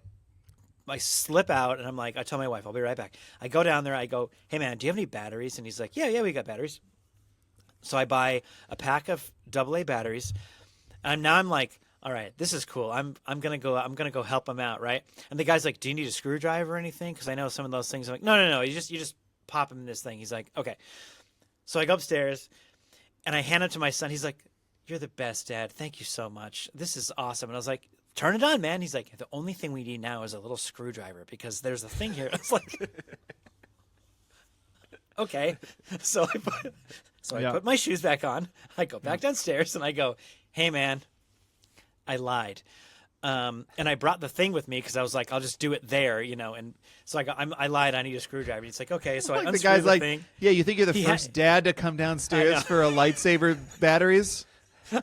slip out, and I'm like, I tell my wife, I'll be right back. I go down there. I go, hey, man, do you have any batteries? And he's like, yeah, we got batteries. So I buy a pack of AA batteries. And now I'm like, all right, this is cool. I'm gonna go help him out, right? And the guy's like, do you need a screwdriver or anything? Because I know some of those things. I'm like, no. You just pop him in this thing. He's like, okay. So I go upstairs, And I hand it to my son. He's like, "You're the best, Dad. Thank you so much. This is awesome." And I was like, "Turn it on, man." He's like, "The only thing we need now is a little screwdriver because there's a thing here." I was like, "Okay." So I put my shoes back on. I go back downstairs and I go, "Hey, man, I lied." And I brought the thing with me because I was like, I'll just do it there, And so I lied. I need a screwdriver. He's like, okay. So I the unscrew guy's the thing. yeah, you think you're the first dad to come downstairs for a lightsaber batteries?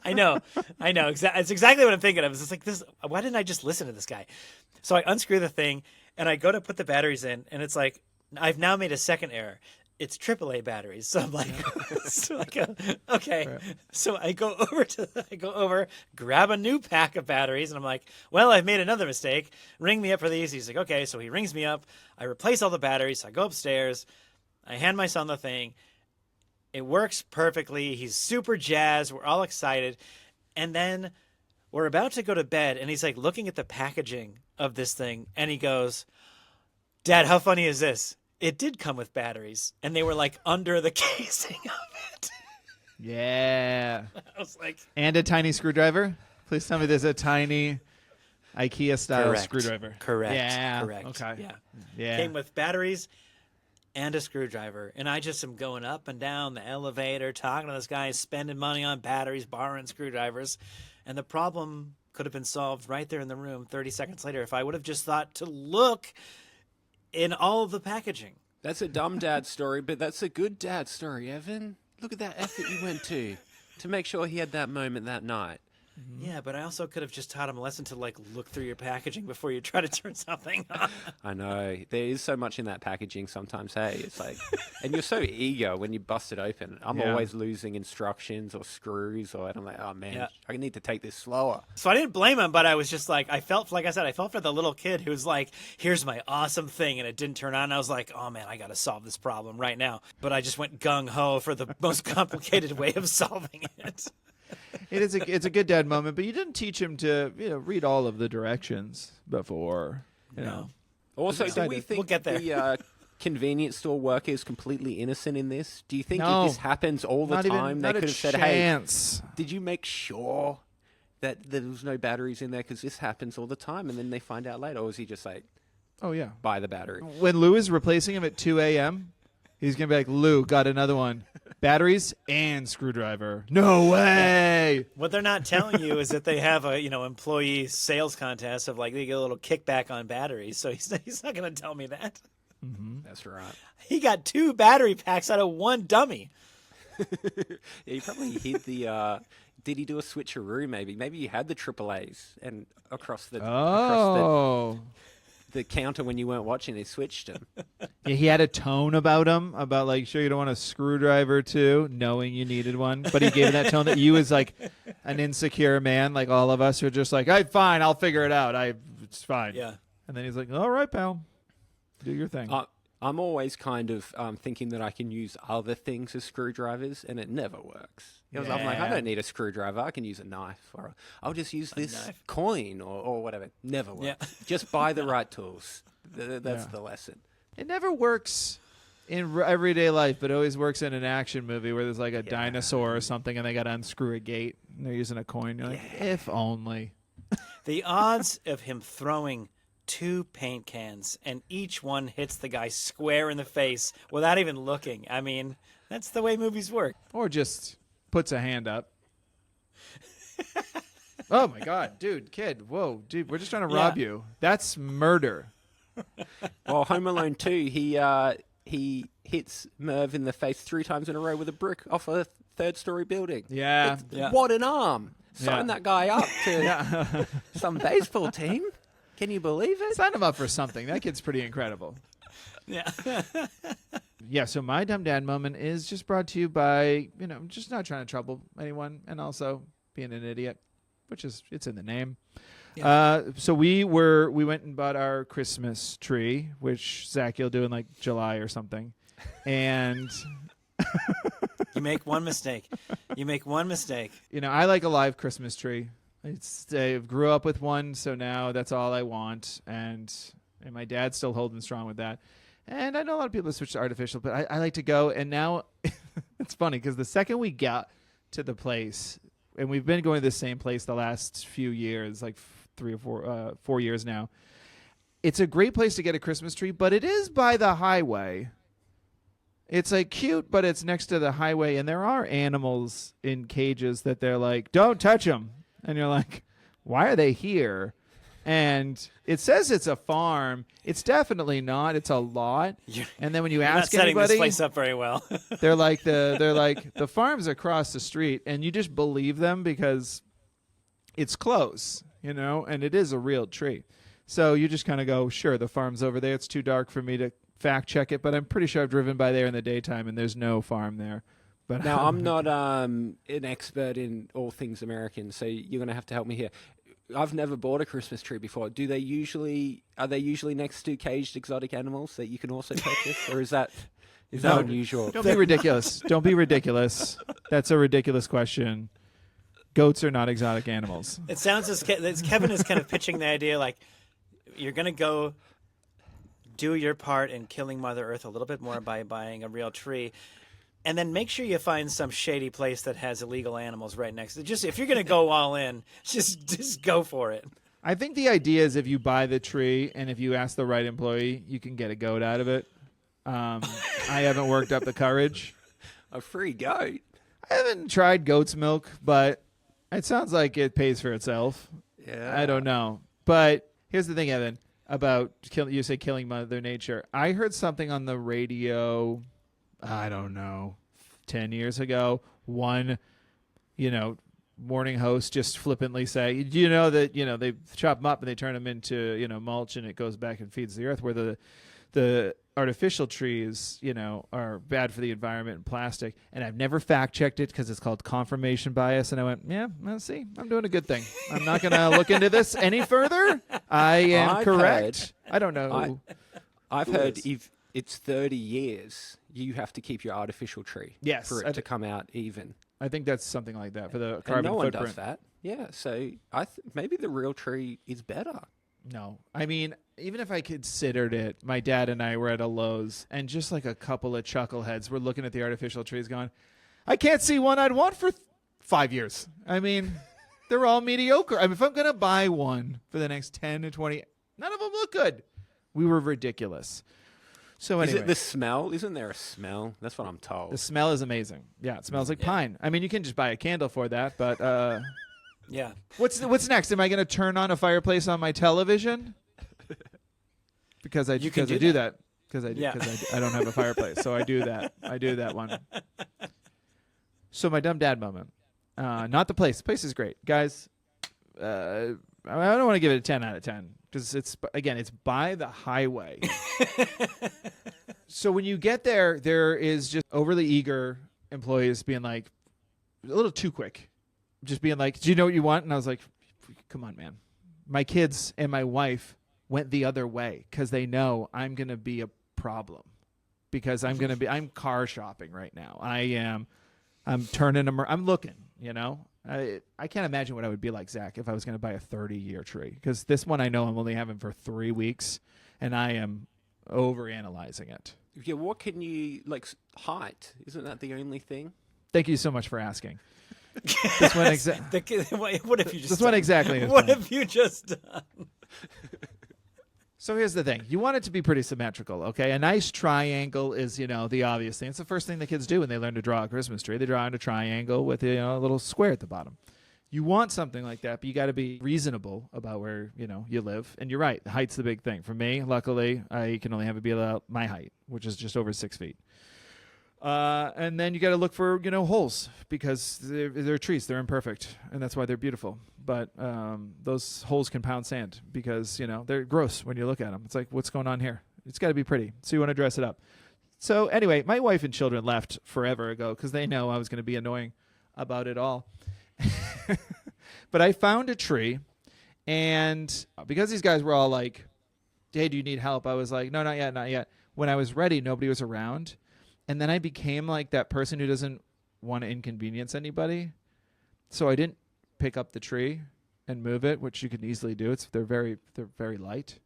I know. It's exactly what I'm thinking of. It's just like this. Why didn't I just listen to this guy? So I unscrew the thing and I go to put the batteries in, and it's like I've now made a second error. It's AAA batteries. So I'm like, okay. Right. So I go over, grab a new pack of batteries, and I'm like, well, I've made another mistake. Ring me up for these. He's like, okay. So he rings me up. I replace all the batteries. So I go upstairs. I hand my son the thing. It works perfectly. He's super jazzed. We're all excited. And then we're about to go to bed, and he's like looking at the packaging of this thing, and he goes, "Dad, how funny is this? It did come with batteries, and they were like under the casing of it." Yeah. I was like, and a tiny screwdriver? Please tell me there's a tiny IKEA-style screwdriver. Correct. Yeah. Correct. Okay. Yeah. Came with batteries and a screwdriver. And I just am going up and down the elevator, talking to this guy, spending money on batteries, borrowing screwdrivers. And the problem could have been solved right there in the room 30 seconds later if I would have just thought to look in all of the packaging. That's a dumb dad story, but that's a good dad story, Evan. Look at that effort you went to make sure he had that moment that night. Yeah, but I also could have just taught him a lesson to look through your packaging before you try to turn something on. I know. There is so much in that packaging sometimes, hey? It's like, and you're so eager when you bust it open. I'm always losing instructions or screws, or I'm like, oh man, I need to take this slower. So I didn't blame him, but I was just like, I felt for the little kid who was like, here's my awesome thing, and it didn't turn on. And I was like, oh man, I got to solve this problem right now. But I just went gung-ho for the most complicated way of solving it. It's a good dad moment, but you didn't teach him to read all of the directions before. You know. Also, do we think we'll get there. The convenience store worker is completely innocent in this? Do you think No. if this happens all the time, they not could a have said, chance. "Hey, did you make sure that there was no batteries in there because this happens all the time?" And then they find out later, or was he just like, "Oh yeah, buy the battery"? When Lou is replacing him at 2 a.m., he's gonna be like, "Lou, got another one." Batteries and screwdriver. No way. What they're not telling you is that they have a employee sales contest of they get a little kickback on batteries. So he's not going to tell me that. Mm-hmm. That's right. He got 2 battery packs out of 1 dummy. Yeah, he probably hid the. Did he do a switcheroo? Maybe he had the AAAs and across the the counter when you weren't watching, they switched him. Yeah, he had a tone about him, about sure you don't want a screwdriver too, knowing you needed one. But he gave that tone that you was like an insecure man, like all of us who are just like, "Hey, fine, I'll figure it out. It's fine." Yeah. And then he's like, "All right, pal, do your thing." I'm always kind of thinking that I can use other things as screwdrivers, and it never works. I'm like, I don't need a screwdriver. I can use a knife, or I'll just use this coin or whatever. Never works. Yeah. Just buy the right tools. That's the lesson. It never works in everyday life, but it always works in an action movie where there's a dinosaur or something, and they got to unscrew a gate, and they're using a coin. You're like, if only. The odds of him throwing 2 paint cans and each one hits the guy square in the face without even looking. I mean, that's the way movies work. Or just puts a hand up. Oh my God, dude, kid, whoa, dude, we're just trying to rob you. That's murder. Well, Home Alone 2, he hits Merv in the face 3 times in a row with a brick off a 3rd-story building. Yeah. What an arm. Sign that guy up to some baseball team. Can you believe it? Sign him up for something. That kid's pretty incredible. Yeah. Yeah, so my dumb dad moment is just brought to you by, just not trying to trouble anyone and also being an idiot, which is, it's in the name. Yeah. So we went and bought our Christmas tree, which Zach, you'll do in July or something. And You make one mistake. I like a live Christmas tree. I grew up with one, so now that's all I want. And my dad's still holding strong with that. And I know a lot of people have switched to artificial, but I like to go. And now it's funny because the second we got to the place, and we've been going to the same place the last few years, like 4 years now. It's a great place to get a Christmas tree, but it is by the highway. It's like cute, but it's next to the highway, and there are animals in cages that they're like, don't touch them. And you're like, why are they here? And it says it's a farm. It's definitely not. It's a lot. And then when you ask not setting anybody, this place up very well. they're like the farm's across the street, and you just believe them because it's close, you know, and it is a real tree. So you just kind of go, sure, the farm's over there. It's too dark for me to fact check it, but I'm pretty sure I've driven by there in the daytime, and there's no farm there. But now, I'm not an expert in all things American, so you're going to have to help me here. I've never bought a Christmas tree before. Are they usually next to caged exotic animals that you can also purchase, or is that unusual? Don't be ridiculous. Don't be ridiculous. That's a ridiculous question. Goats are not exotic animals. It sounds as Kevin is kind of pitching the idea like you're going to go do your part in killing Mother Earth a little bit more by buying a real tree. And then make sure you find some shady place that has illegal animals right next to it. Just if you're going to go all in, just go for it. I think the idea is if you buy the tree and if you ask the right employee, you can get a goat out of it. I haven't worked up the courage. A free goat? I haven't tried goat's milk, but it sounds like it pays for itself. Yeah. I don't know. But here's the thing, Evan, about you say killing Mother Nature. I heard something on the radio, I don't know, 10 years ago. One, morning host just flippantly say, do you know that, they chop them up and they turn them into, mulch and it goes back and feeds the earth, where the artificial trees, are bad for the environment and plastic. And I've never fact checked it because it's called confirmation bias. And I went, yeah, well, see, I'm doing a good thing. I'm not going to look into this any further. I am correct. I don't know. I've heard if it's 30 years, you have to keep your artificial tree for it to come out even. I think that's something like that for the carbon and no footprint. one does that. Yeah, so maybe the real tree is better. No. I mean, even if I considered it, my dad and I were at a Lowe's, and just like a couple of chuckleheads were looking at the artificial trees going, I can't see one I'd want for 5 years. I mean, they're all mediocre. I mean, if I'm going to buy one for the next 10 to 20, none of them look good. We were ridiculous. So anyway. Is it the smell? Isn't there a smell? That's what I'm told. The smell is amazing. Yeah, it smells like pine. I mean, you can just buy a candle for that, but yeah. What's next? Am I going to turn on a fireplace on my television? Because I do that. Because I don't have a fireplace, so I do that. I do that one. So my dumb dad moment. Not the place. The place is great, guys. I don't want to give it a 10 out of 10 because it's by the highway. So when you get there, there is just overly eager employees being like a little too quick, just being like, "Do you know what you want?" And I was like, "Come on, man." My kids and my wife went the other way because they know I'm going to be a problem because I'm car shopping right now. I'm turning them. I'm looking, I can't imagine what I would be like, Zach, if I was going to buy a 30-year tree, because this one I know I'm only having for 3 weeks, and I am overanalyzing it. Yeah, what can you, height? Isn't that the only thing? Thank you so much for asking. This one what have you just This done? one exactly. What have you just done? So here's the thing. You want it to be pretty symmetrical, okay? A nice triangle is, the obvious thing. It's the first thing the kids do when they learn to draw a Christmas tree. They draw a triangle with, a little square at the bottom. You want something like that, but you got to be reasonable about where, you live. And you're right. Height's the big thing. For me, luckily, I can only have it be about my height, which is just over 6 feet. And then you got to look for, holes because they're trees. They're imperfect, and that's why they're beautiful. But those holes can pound sand because, they're gross when you look at them. It's like, what's going on here? It's got to be pretty. So you want to dress it up. So anyway, my wife and children left forever ago because they know I was going to be annoying about it all. But I found a tree, and because these guys were all like, hey, do you need help? I was like, no, not yet, not yet. When I was ready, nobody was around. And then I became like that person who doesn't want to inconvenience anybody. So I didn't pick up the tree and move it, which you can easily do. They're very light.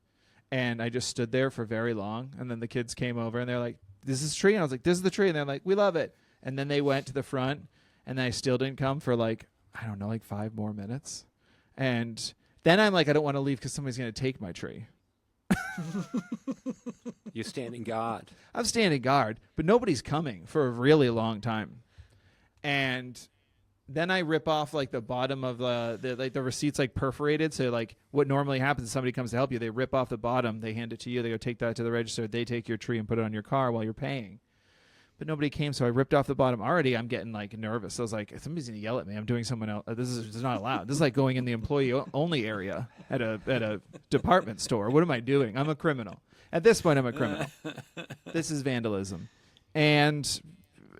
And I just stood there for very long. And then the kids came over and they're like, this is the tree? And I was like, this is the tree. And they're like, we love it. And then they went to the front and then I still didn't come for like, I don't know, like 5 more minutes. And then I'm like, I don't want to leave because somebody's going to take my tree. You're standing guard. I'm standing guard, but nobody's coming for a really long time. And then I rip off like the bottom of the receipt's like perforated. So like what normally happens, somebody comes to help you, they rip off the bottom, they hand it to you, they go take that to the register, they take your tree and put it on your car while you're paying. But nobody came, so I ripped off the bottom. Already I'm getting like nervous. I was like, somebody's gonna yell at me. I'm doing someone else. This is not allowed. This is like going in the employee only area at a department store. What am I doing? I'm a criminal. At this point, I'm a criminal. This is vandalism. And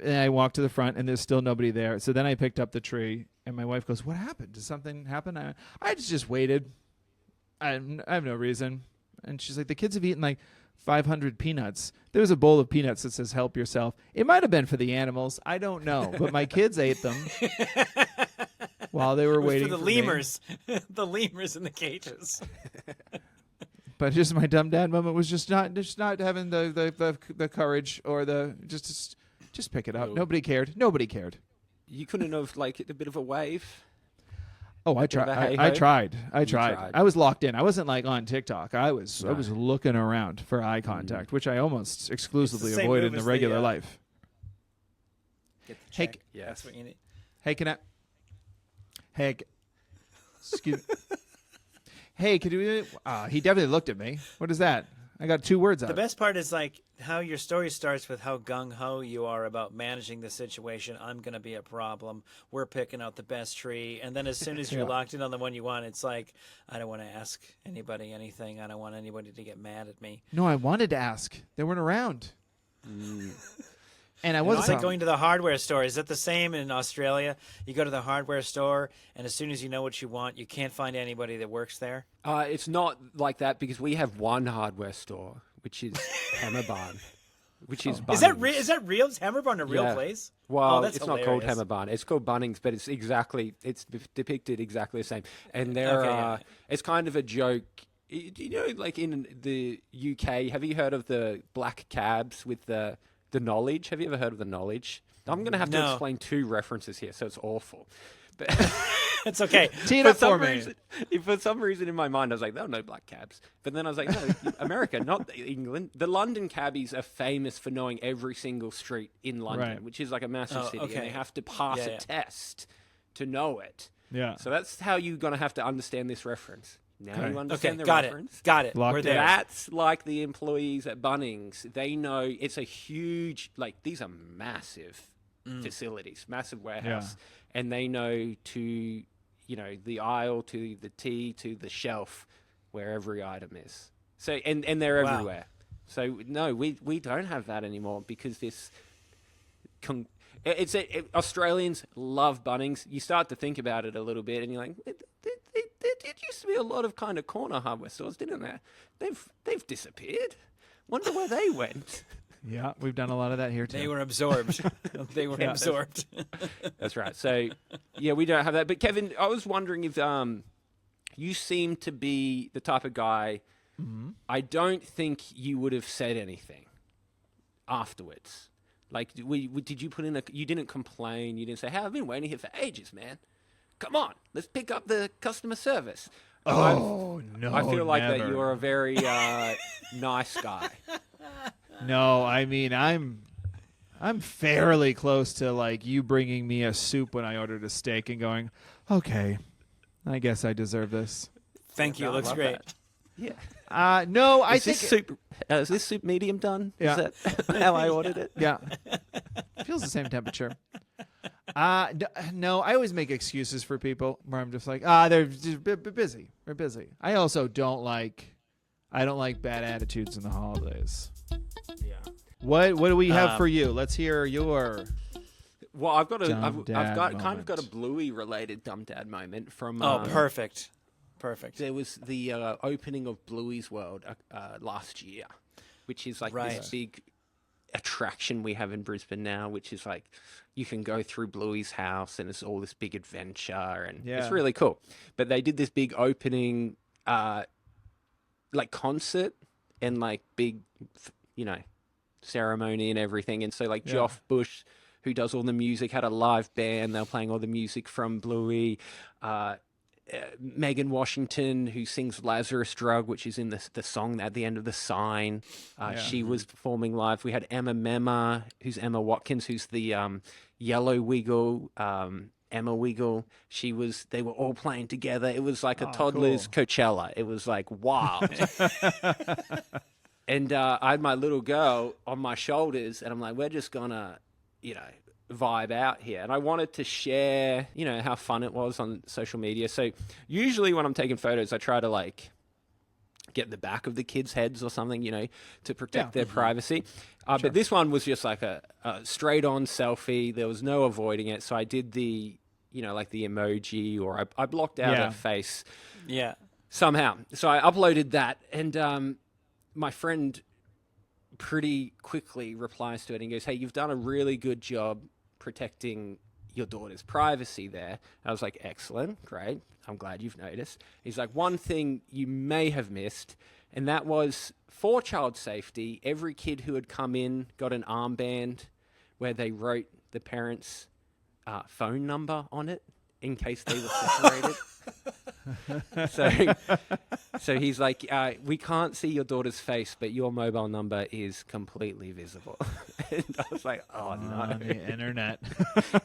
I walked to the front, and there's still nobody there. So then I picked up the tree, and my wife goes, "What happened? Did something happen?" I just waited. I have no reason. And she's like, "The kids have eaten like 500 peanuts. There's a bowl of peanuts that says help yourself. It might have been for the animals. I don't know. But my kids ate them while they were waiting for the lemurs. The lemurs in the cages. But just my dumb dad moment was just not having the courage or the just pick it up. No. Nobody cared. You couldn't have like hit a bit of a wave. Oh, I Bit of a tried. hey-ho? I tried. I tried. tried. I was locked in. I wasn't like on TikTok. I was No. looking around for eye contact, which I almost exclusively It's the same avoid move in the as regular life. Get the Hey, check. yes. That's what you need. Hey, can I? Hey, excuse. Hey, could you? He definitely looked at me. What is that? I got 2 words out. The best part is like how your story starts with how gung-ho you are about managing the situation. I'm going to be a problem. We're picking out the best tree. And then as soon as you're Yeah. locked in on the one you want, it's like, I don't want to ask anybody anything. I don't want anybody to get mad at me. No, I wanted to ask. They weren't around. And I It's wasn't like going to the hardware store. Is that the same in Australia? You go to the hardware store, and as soon as you know what you want, you can't find anybody that works there? It's not like that because we have one hardware store, which is Hammer Barn, which is Bunnings. Is that real? Is Hammer Barn a real Yeah. place? Well, Oh, that's it's not called hilarious. Hammer Barn. It's called Bunnings, but it's depicted exactly the same. And there Okay, are, yeah. it's kind of a joke. You know, like in the UK, have you heard of the black cabs with the knowledge? Have you ever heard of the knowledge? I'm going to have to No. explain 2 references here, so it's awful. But It's okay. Tee it for up for some me. reason, for some reason in my mind, I was like, "There are no black cabs." But then I was like, "No, America, not England." The London cabbies are famous for knowing every single street in London, Right. which is like a massive Oh, city, okay. and they have to pass Yeah, a yeah. test to know it. Yeah. So that's how you're going to have to understand this reference. Now Okay. you understand Okay, the got reference. it. Got it. Locked We're in. there. That's like the employees at Bunnings. They know it's a huge, like, these are massive facilities, massive warehouse. And they know to, you know, the aisle, to the T, to the shelf, where every item is. So, and they're Wow. everywhere. So, no, we don't have that anymore because this... Australians love Bunnings. You start to think about it a little bit, and you're like, there used to be a lot of kind of corner hardware stores, didn't there? They've disappeared. Wonder where they went. Yeah, we've done a lot of that here too. They were absorbed. They were Yeah. absorbed. That's right. So, yeah, we don't have that. But Kevin, I was wondering if you seem to be the type of guy. I don't think you would have said anything afterwards. Like, did you put in you didn't complain. You didn't say, "Hey, I've been waiting here for ages, man. Come on, let's pick up the customer service." Oh, no. I feel like that never. you're a very nice guy. No, I mean I'm fairly close to like you bringing me a soup when I ordered a steak and going, "Okay, I guess I deserve this." Thank you. No, I Looks love great. that. Yeah. No, I Is think this soup medium done? Yeah. Is that how I ordered it? yeah, feels the same temperature. No, I always make excuses for people where I'm just like, they're just busy. They're busy. I also don't like bad attitudes in the holidays. Yeah. What do we have for you? Let's hear your. Well, I've got Dumb I've dad got kind of got a moment. Bluey related dumb dad moment from. Oh, perfect. Perfect. There was the opening of Bluey's World last year, which is like Right. this big attraction we have in Brisbane now, which is like you can go through Bluey's house and it's all this big adventure and Yeah. it's really cool. But they did this big opening like concert and like big, you know, ceremony and everything. And so like Yeah. Geoff Bush who does all the music, had a live band. They were playing all the music from Bluey. Megan Washington, who sings Lazarus Drug, which is in the song at the end of The Sign. She was performing live. We had Emma Memma, who's Emma Watkins, who's the Yellow Wiggle, Emma Wiggle. They were all playing together. It was like a toddler's Coachella. It was like wild. And I had my little girl on my shoulders, and I'm like, we're just gonna, vibe out here. And I wanted to share, how fun it was on social media. So usually when I'm taking photos, I try to like get the back of the kids' heads or something, to protect their privacy. But this one was just like a straight on selfie. There was no avoiding it. So I did the, like the emoji, or I blocked out her face. Yeah. Somehow. So I uploaded that, and my friend pretty quickly replies to it and goes, "Hey, you've done a really good job protecting your daughter's privacy there." I was like, "Excellent, great. I'm glad you've noticed." He's like, "One thing you may have missed, and that was for child safety, every kid who had come in got an armband where they wrote the parents' phone number on it in case they were separated." So he's like, "We can't see your daughter's face, but your mobile number is completely visible." And I was like, "Oh no!" On the internet.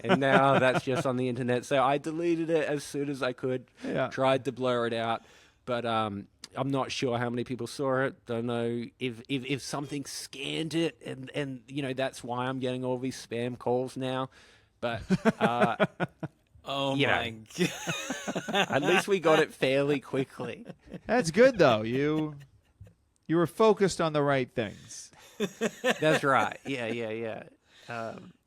And now that's just on the internet. So I deleted it as soon as I could. Yeah. Tried to blur it out, but I'm not sure how many people saw it. Don't know if something scanned it, and that's why I'm getting all these spam calls now. But Oh my God. at least we got it fairly quickly. That's good though. You were focused on the right things. That's right. Yeah.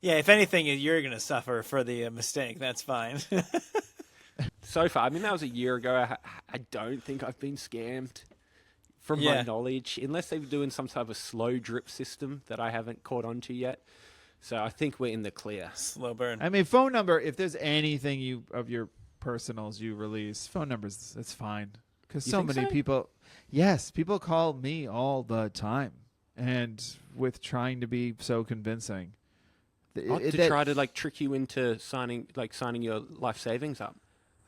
Yeah, if anything, you're going to suffer for the mistake. That's fine. So far, I mean, that was a year ago. I don't think I've been scammed, from my knowledge, unless they're doing some type of slow drip system that I haven't caught on to yet. So I think we're in the clear. Slow burn. I mean, phone number, if there's anything of your personals you release, phone numbers, that's fine. Because so many people, people call me all the time. And with trying to be so convincing. Try to like trick you into signing your life savings up.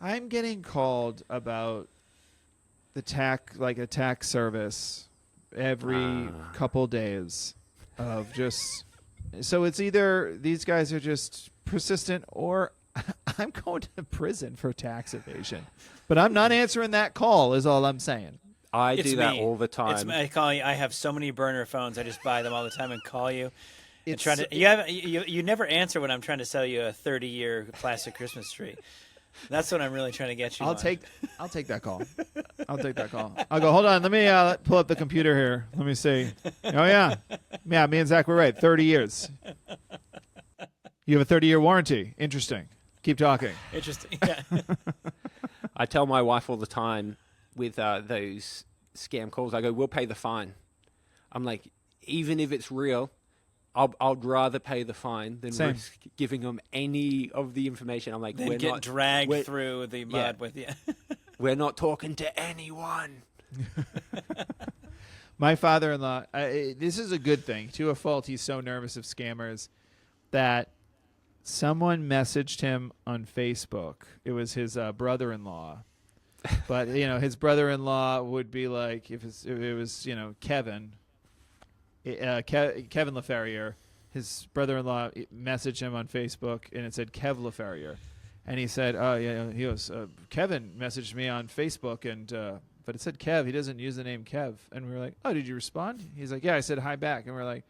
I'm getting called about a tax service every couple days of just... So it's either these guys are just persistent or I'm going to prison for tax evasion. But I'm not answering that call is all I'm saying. I do that all the time. I call you. I have so many burner phones. I just buy them all the time and call you. You never answer when I'm trying to sell you a 30-year plastic Christmas tree. That's what I'm really trying to get you. I'll take that call. I'll take that call. I'll go, hold on, let me pull up the computer here. Let me see. Oh yeah. Yeah, me and Zach were right. 30 years. You have a 30-year warranty. Interesting. Keep talking. Interesting. Yeah. I tell my wife all the time with those scam calls, I go, "We'll pay the fine." I'm like, even if it's real, I'd rather pay the fine than risk giving them any of the information. I'm like, then get dragged through the mud with you. We're not talking to anyone. My father-in-law, this is a good thing. To a fault, he's so nervous of scammers that someone messaged him on Facebook. It was his brother-in-law. But, his brother-in-law would be like, if it was, Kevin... Kevin LaFerrier, his brother-in-law messaged him on Facebook, and it said Kev LaFerrier. And he said, "Oh, yeah," he goes, "Kevin messaged me on Facebook, and but it said Kev. He doesn't use the name Kev." And we were like, "Oh, did you respond?" He's like, "Yeah, I said hi back." And we're like,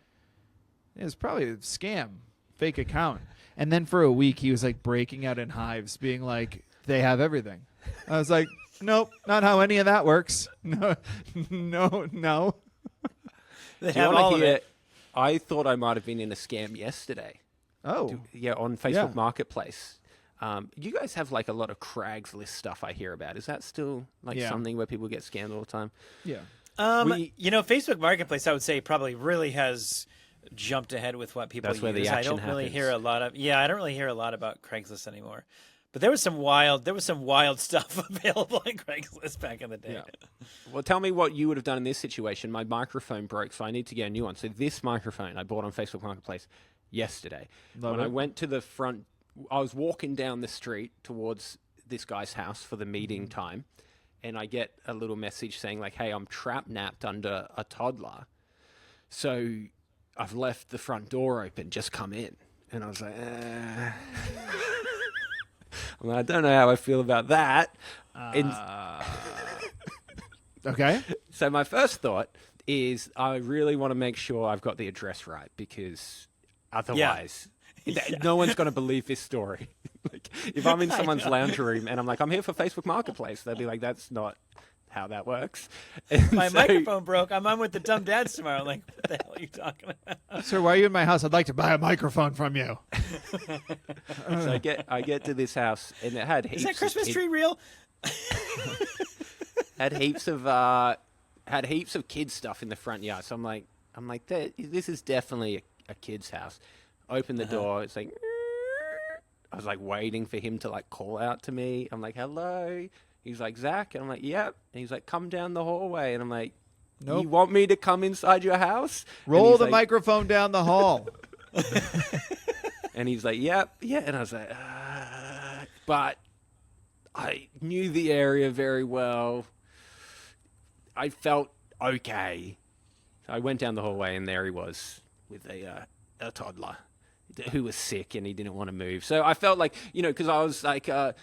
"It's probably a scam, fake account." And then for a week, he was like breaking out in hives, being like, "They have everything." I was like, "Nope, not how any of that works. No. They Do you have want all to of hear? it. I thought I might have been in a scam yesterday. Oh. On Facebook Marketplace. You guys have like a lot of Craigslist stuff I hear about. Is that still like something where people get scammed all the time? Yeah. Facebook Marketplace, I would say, probably really has jumped ahead with what people use. That's where the action I don't really happens. hear a lot of. Yeah, I don't really hear a lot about Craigslist anymore. But there was some wild stuff available on Craigslist back in the day. Yeah. Well, tell me what you would have done in this situation. My microphone broke, so I need to get a new one. So this microphone I bought on Facebook Marketplace, yesterday. Love when I it. went to the front, I was walking down the street towards this guy's house for the meeting time, and I get a little message saying like, "Hey, I'm trap-napped under a toddler, so I've left the front door open. Just come in." And I was like, I don't know how I feel about that. Okay. So my first thought is I really want to make sure I've got the address right, because otherwise no one's going to believe this story. Like, if I'm in someone's lounge room and I'm like, I'm here for Facebook Marketplace, they'll be like, that's not how that works. And My so- microphone broke. I'm on with the dumb dads tomorrow. Like, what the hell are you talking about? Sir, why are you in my house? I'd like to buy a microphone from you. So I get to this house and it had heaps Is that Christmas of tree real? had heaps of kids stuff in the front yard. So I'm like, this is definitely a kid's house. Open the door. It's like, I was like waiting for him to like call out to me. I'm like, hello. He's like, Zach. And I'm like, yep. And he's like, come down the hallway. And I'm like, Nope. You want me to come inside your house? Roll the microphone down the hall. And he's like, yep. Yeah. And I was like, but I knew the area very well. I felt okay. So I went down the hallway and there he was with a toddler who was sick and he didn't want to move. So I felt like, because I was like, felt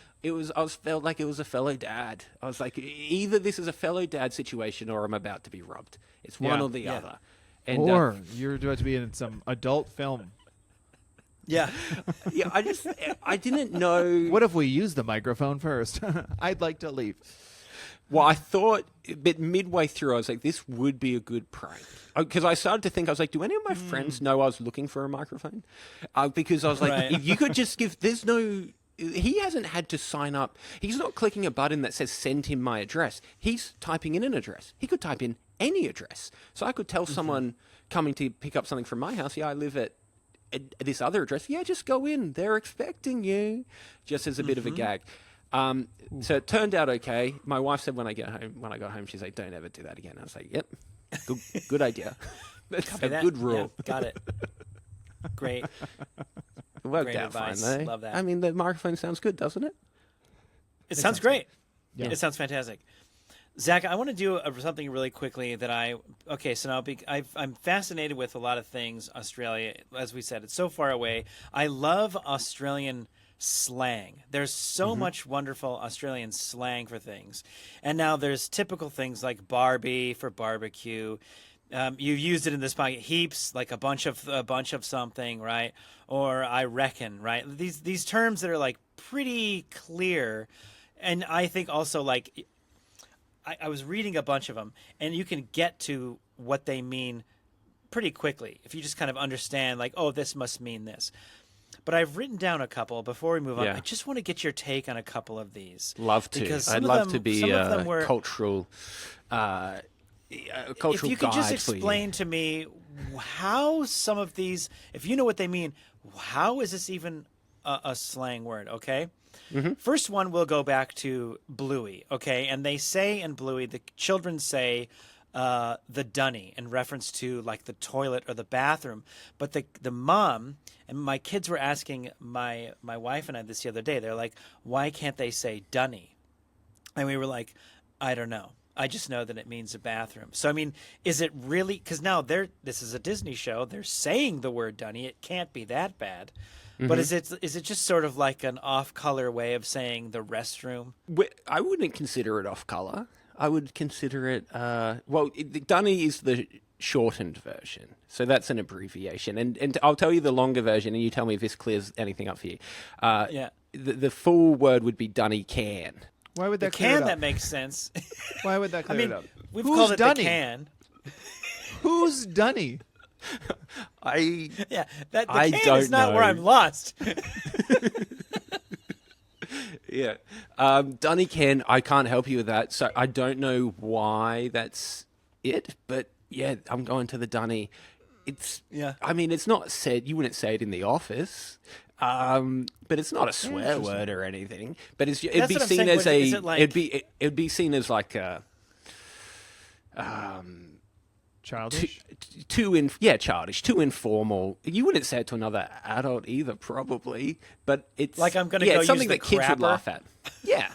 like it was a fellow dad. I was like, either this is a fellow dad situation or I'm about to be robbed. It's one or the other. And, or you're about to be in some adult film. Yeah. yeah, I didn't know. What if we use the microphone first? I'd like to leave. Well, I thought, but midway through, I was like, this would be a good prank. Because I started to think, I was like, do any of my friends know I was looking for a microphone? Because I was like, Right. if you could just he hasn't had to sign up. He's not clicking a button that says send him my address. He's typing in an address. He could type in any address. So I could tell someone coming to pick up something from my house, I live at this other address. Yeah, just go in. They're expecting you. Just as a bit of a gag. So it turned out okay. My wife said when I got home, she's like, "Don't ever do that again." I was like, "Yep, good idea. That's Copy a that. good rule." Yeah, got it. Great. It worked Great out advice. fine though. Love that. I mean, the microphone sounds good, doesn't it? It sounds great. Yeah. It sounds fantastic. Zach, I want to do something really quickly so now I'm fascinated with a lot of things. Australia, as we said, it's so far away. I love Australian slang. There's so much wonderful Australian slang for things. And now there's typical things like Barbie for barbecue. You've used it in this pocket heaps, like a bunch of something, right? Or I reckon, right? These terms that are like pretty clear. And I think also like I was reading a bunch of them, and you can get to what they mean pretty quickly if you just kind of understand, like, oh, this must mean this. But I've written down a couple before we move on. Yeah. I just want to get your take on a couple of these. Love to. Because I'd some of love them- to be some of a them were- cultural If you could guide just for you. explain to me how some of these, if you know what they mean, how is this even a slang word, okay? First one, we'll go back to Bluey, okay? And they say in Bluey, the children say the dunny in reference to like the toilet or the bathroom. But the mom, and my kids were asking my wife and I this the other day, they're like, why can't they say dunny? And we were like, I don't know. I just know that it means a bathroom. So, I mean, is it really, because now this is a Disney show, they're saying the word dunny, it can't be that bad. But is it just sort of like an off-color way of saying the restroom? I wouldn't consider it off color. I would consider it. Dunny is the shortened version, so that's an abbreviation. And I'll tell you the longer version, and you tell me if this clears anything up for you. Yeah. The full word would be Dunny can. Why would that The clear it can, up? that makes sense. Why would that I clear mean, it up? we've Who's called it Dunny? the can. Who's Dunny? Yeah, the I can don't is not where know. I'm lost. Yeah. Dunny can, I can't help you with that. So I don't know why that's it, but yeah, I'm going to the Dunny. Yeah. I mean, it's not said, you wouldn't say it in the office, but it's not a swear word or anything. But it'd That's be what I'm seen saying, as but is it like- it'd be seen as like a, Childish. childish, too informal. You wouldn't say it to another adult either, probably. But it's Like, I'm gonna yeah, go it's something use the that kids would crapper? laugh at. Yeah,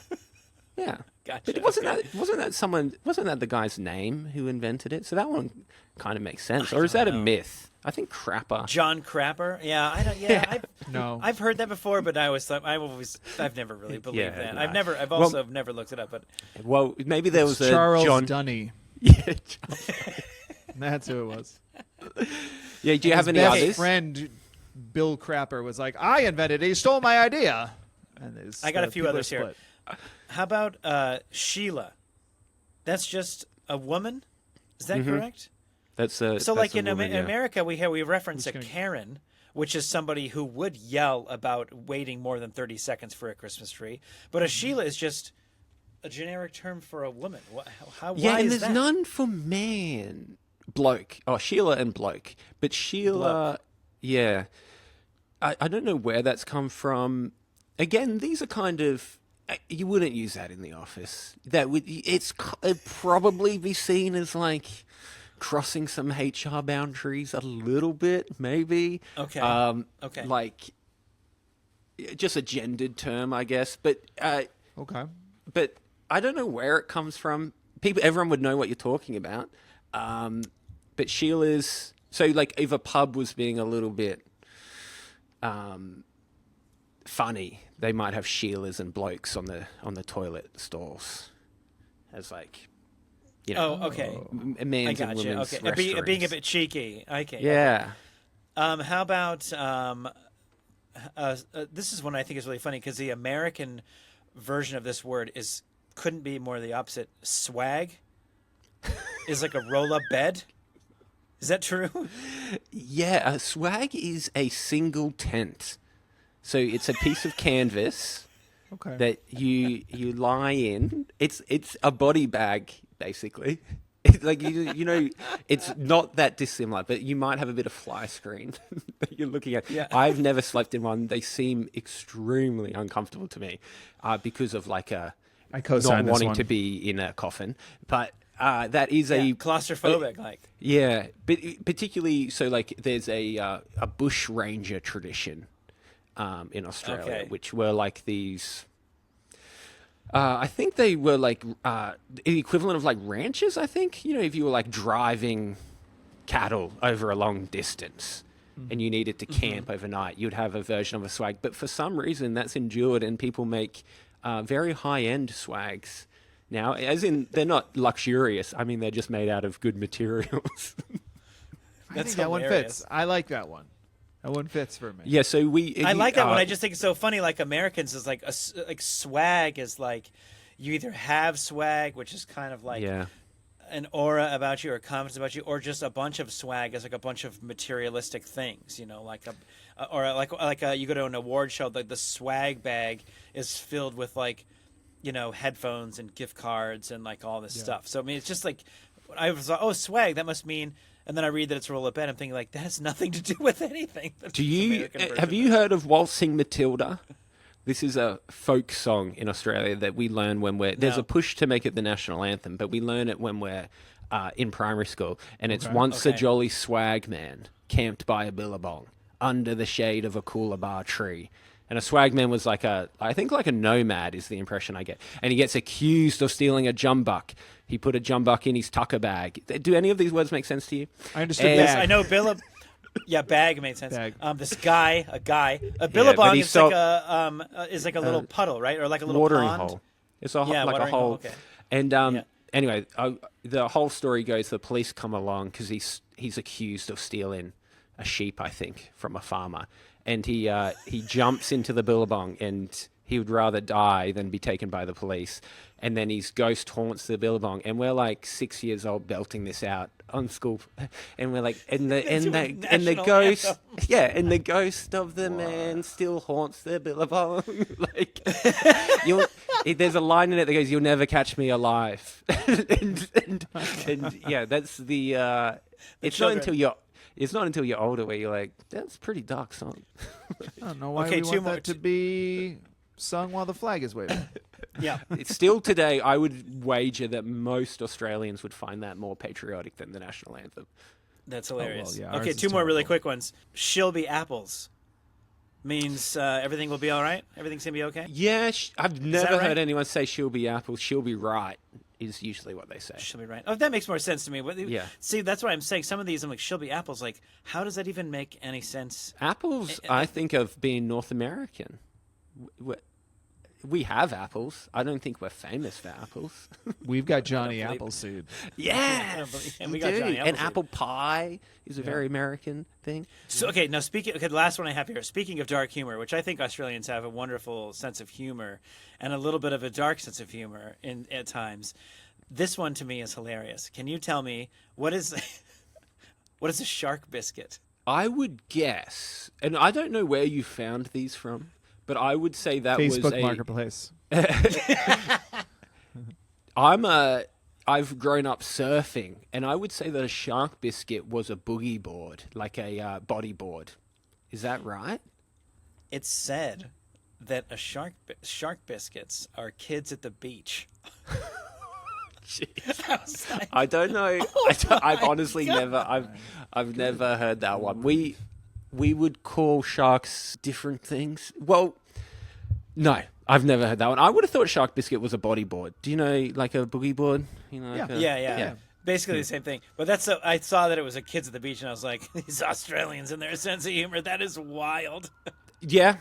yeah. Gotcha, But wasn't okay. that the guy's name who invented it? So that one kind of makes sense. Or is that a myth? I think crapper. John Crapper? Yeah, I don't. Yeah, No. I've heard that before, but I've never really believed Yeah, that. no. I've also never looked it up. But Well, maybe there was a Charles John. Dunny. Yeah. That's who it was. Yeah. Do you have any His others? best friend, Bill Crapper, was like, I invented it. He stole my idea. And I got a few people are others here. split. how about Sheila? That's just a woman. Is that correct? That's So, like in woman, yeah. America, we reference a gonna- Karen, which is somebody who would yell about waiting more than 30 seconds for a Christmas tree. But a Sheila is just a generic term for a woman. Why Yeah, and is there's that? none for man. Bloke. Oh, Sheila and bloke. But Sheila, yeah. I don't know where that's come from. Again, these are kind of... You wouldn't use that in the office. It'd probably be seen as like crossing some HR boundaries a little bit, maybe. Okay. Okay. Like just a gendered term, I guess. But Okay. but I don't know where it comes from. Everyone would know what you're talking about. But Sheila's, so like if a pub was being a little bit funny, they might have Sheilas and blokes on the toilet stalls as like, you know, Oh, okay. man's I and got you. women's Okay. Being a restrooms. bit cheeky. Okay. Yeah. How about this is one I think is really funny because the American version of this word couldn't be more the opposite. Swag is like a roll-up bed. Is that true? Yeah, a swag is a single tent. So it's a piece of canvas Okay. that you lie in. It's a body bag basically. It's like you know, it's not that dissimilar, but you might have a bit of fly screen that you're looking at. Yeah. I've never slept in one. They seem extremely uncomfortable to me because of like I not co-sign this wanting one. to be in a coffin. But that is Yeah, a claustrophobic, like. yeah, but particularly so like there's a bush ranger tradition in Australia, Okay. which were like these. I think they were like the equivalent of like ranchers. I think if you were like driving cattle over a long distance and you needed to camp overnight, you'd have a version of a swag. But for some reason, that's endured, and people make very high-end swags now. As in, they're not luxurious. I mean, they're just made out of good materials. I That's think that one hilarious. fits. I like that one. That one fits for me. Yeah, so I like that one. I just think it's so funny. Like Americans is like like swag is like you either have swag, which is kind of like yeah. an aura about you or confidence about you, or just a bunch of swag is like a bunch of materialistic things. Like you go to an award show, like the swag bag is filled with like headphones and gift cards and like all this stuff. So I mean, it's just like I was like, oh, swag, that must mean. And then I read that it's roll up bed. I'm thinking like that has nothing to do with anything. Do you have you heard of Waltzing Matilda? This is a folk song in Australia that we learn when there's No. a push to make it the national anthem, but we learn it when we're in primary school. And it's once a Okay. jolly swag man camped by a billabong under the shade of a coolabah tree. And a swagman was I think like a nomad is the impression I get. And he gets accused of stealing a jumbuck. He put a jumbuck in his tucker bag. Do any of these words make sense to you? I understood And- Yes, bag. I know Billab. Yeah, bag made sense. Bag. This guy, a but billabong he is saw- like a little puddle, right, or like a little watering pond. hole. It's a Yeah, like a watering hole. hole, okay. And Yeah. anyway, the whole story goes: the police come along because he's accused of stealing a sheep, I think, from a farmer, and he jumps into the billabong, and he would rather die than be taken by the police. And then his ghost haunts the billabong, and we're like 6 years old belting this out on school, and we're like, and the national ghost, anthem. yeah, and the ghost of the man still haunts the billabong. Like, there's a line in it that goes, "You'll never catch me alive," and yeah, that's the. It's not children. until you're older where you're like, that's a pretty dark song. I don't know why Okay, we two want more- that to be sung while the flag is waving. Yeah. It's still today, I would wager that most Australians would find that more patriotic than the national anthem. That's hilarious. yeah, ours Okay, is two more really terrible. quick ones. She'll be apples. Means everything will be all right? Everything's going to be okay? Yeah, I've never right? heard anyone say she'll be apple, she'll be right, is usually what they say. She'll be right. Oh, that makes more sense to me. Yeah. See, that's what I'm saying. Some of these, I'm like, she'll be apples. Like, how does that even make any sense? Apples, I think of being North American. We have apples. I don't think we're famous for apples. We've got Johnny believe it. Appleseed. Yes, And we we got do. Johnny And Appleseed. apple pie is a very American thing. So, okay, now the last one I have here. Speaking of dark humor, which I think Australians have a wonderful sense of humor and a little bit of a dark sense of humor at times. This one to me is hilarious. Can you tell me what is a shark biscuit? I would guess, and I don't know where you found these from, but I would say that was Facebook Marketplace. I've grown up surfing, and I would say that a shark biscuit was a boogie board, like a body board. Is that right? It's said that shark biscuits are kids at the beach. I was like, I don't know. I've honestly never. I've never heard that one. We would call sharks different things. Well, no, I've never heard that one. I would have thought shark biscuit was a body board. Do you know, like a boogie board? You know, like yeah. Basically the same thing. But I saw that it was a kids at the beach, and I was like, these Australians and their sense of humor, that is wild. Yeah,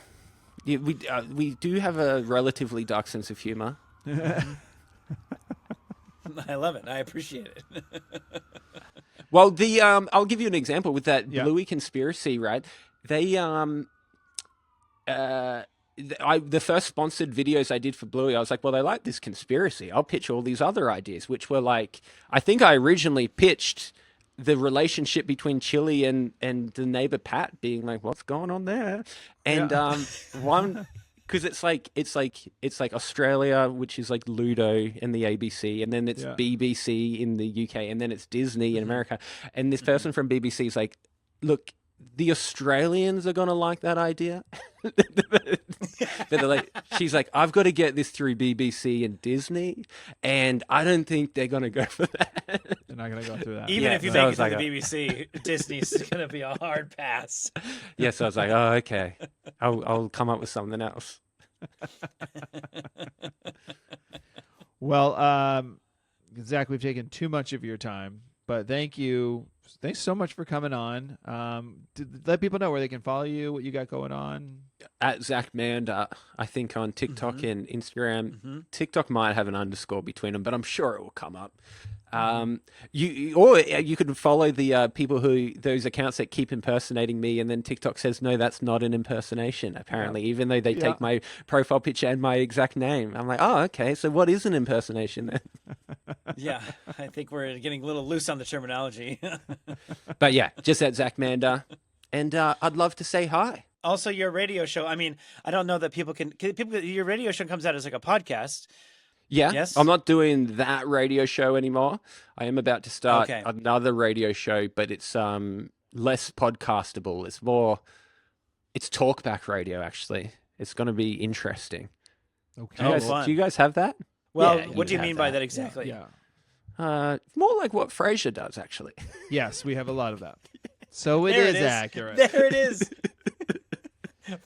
we do have a relatively dark sense of humor. I love it. I appreciate it. Well, I'll give you an example with that Yeah. Bluey conspiracy, right? They the first sponsored videos I did for Bluey, I was like, well, they like this conspiracy. I'll pitch all these other ideas, which were like, I think I originally pitched the relationship between Chili and the neighbor Pat being like, what's going on there? And one, because it's like Australia, which is like Ludo and the ABC, and then it's BBC in the UK, and then it's Disney in America. And this person from BBC is like, look, the Australians are going to like that idea. She's like, I've got to get this through BBC and Disney, and I don't think they're going to go for that. They're not going to go through that. Even if you so I make it was to like the BBC, Disney's going to be a hard pass. Yeah, so I was like, oh, okay. I'll come up with something else. Well, Zach, we've taken too much of your time, but thank you. Thanks so much for coming on. Let people know where they can follow you, what you got going on. At Zach Mander, I think on TikTok and Instagram. TikTok might have an underscore between them, but I'm sure it will come up. You can follow the people those accounts that keep impersonating me, and then TikTok says no, that's not an impersonation. Apparently, even though they take my profile picture and my exact name, I'm like, oh, okay. So what is an impersonation then? Yeah, I think we're getting a little loose on the terminology. But yeah, just at Zach Mander, and I'd love to say hi. Also, your radio show. I mean, I don't know that people. Your radio show comes out as like a podcast. Yeah, Yes? I'm not doing that radio show anymore. I am about to start Okay. another radio show, but it's less podcastable. It's talkback radio, actually. It's going to be interesting. Okay. Fun. Do you guys have that? Well, Yeah, what do you have mean by that exactly? Yeah. More like what Frasier does, actually. Yes, we have a lot of that. So it There is it is. accurate. There it is.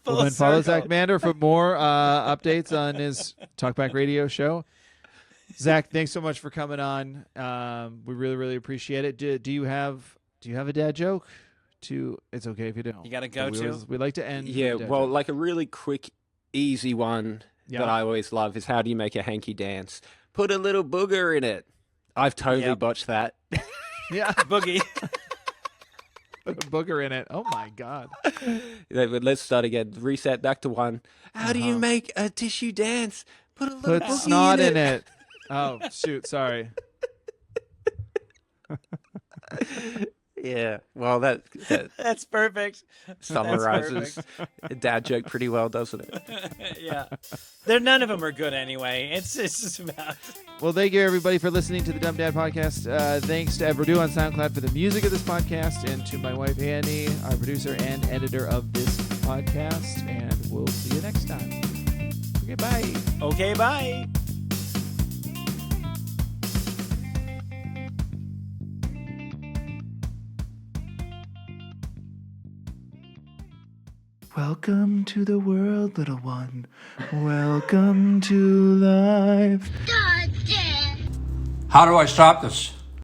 Full Well, then follow circle. Zach Mander for more updates on his Talkback Radio show. Zach, thanks so much for coming on. We really, really appreciate it. Do you have a dad joke? It's okay if you don't. You got to go to. We like to end. Yeah, with a dad well, joke. like a really quick, easy one Yeah. that I always love is how do you make a hanky dance? Put a little booger in it. I've totally Yep. botched that. Yeah, Boogie. put a booger in it. Oh my God. Let's start again. Reset back to one. How do you make a tissue dance? Put a little Put boogie snot in it. Oh shoot! Sorry. Yeah. Well, that That's perfect. summarizes a dad joke pretty well, doesn't it? Yeah. None of them are good anyway. It's just about. Well, thank you everybody for listening to the Dumb Dad Podcast. Thanks to Verdú on SoundCloud for the music of this podcast, and to my wife Annie, our producer and editor of this podcast. And we'll see you next time. Okay, bye. Okay, bye. Welcome to the world, little one. Welcome to life. How do I stop this?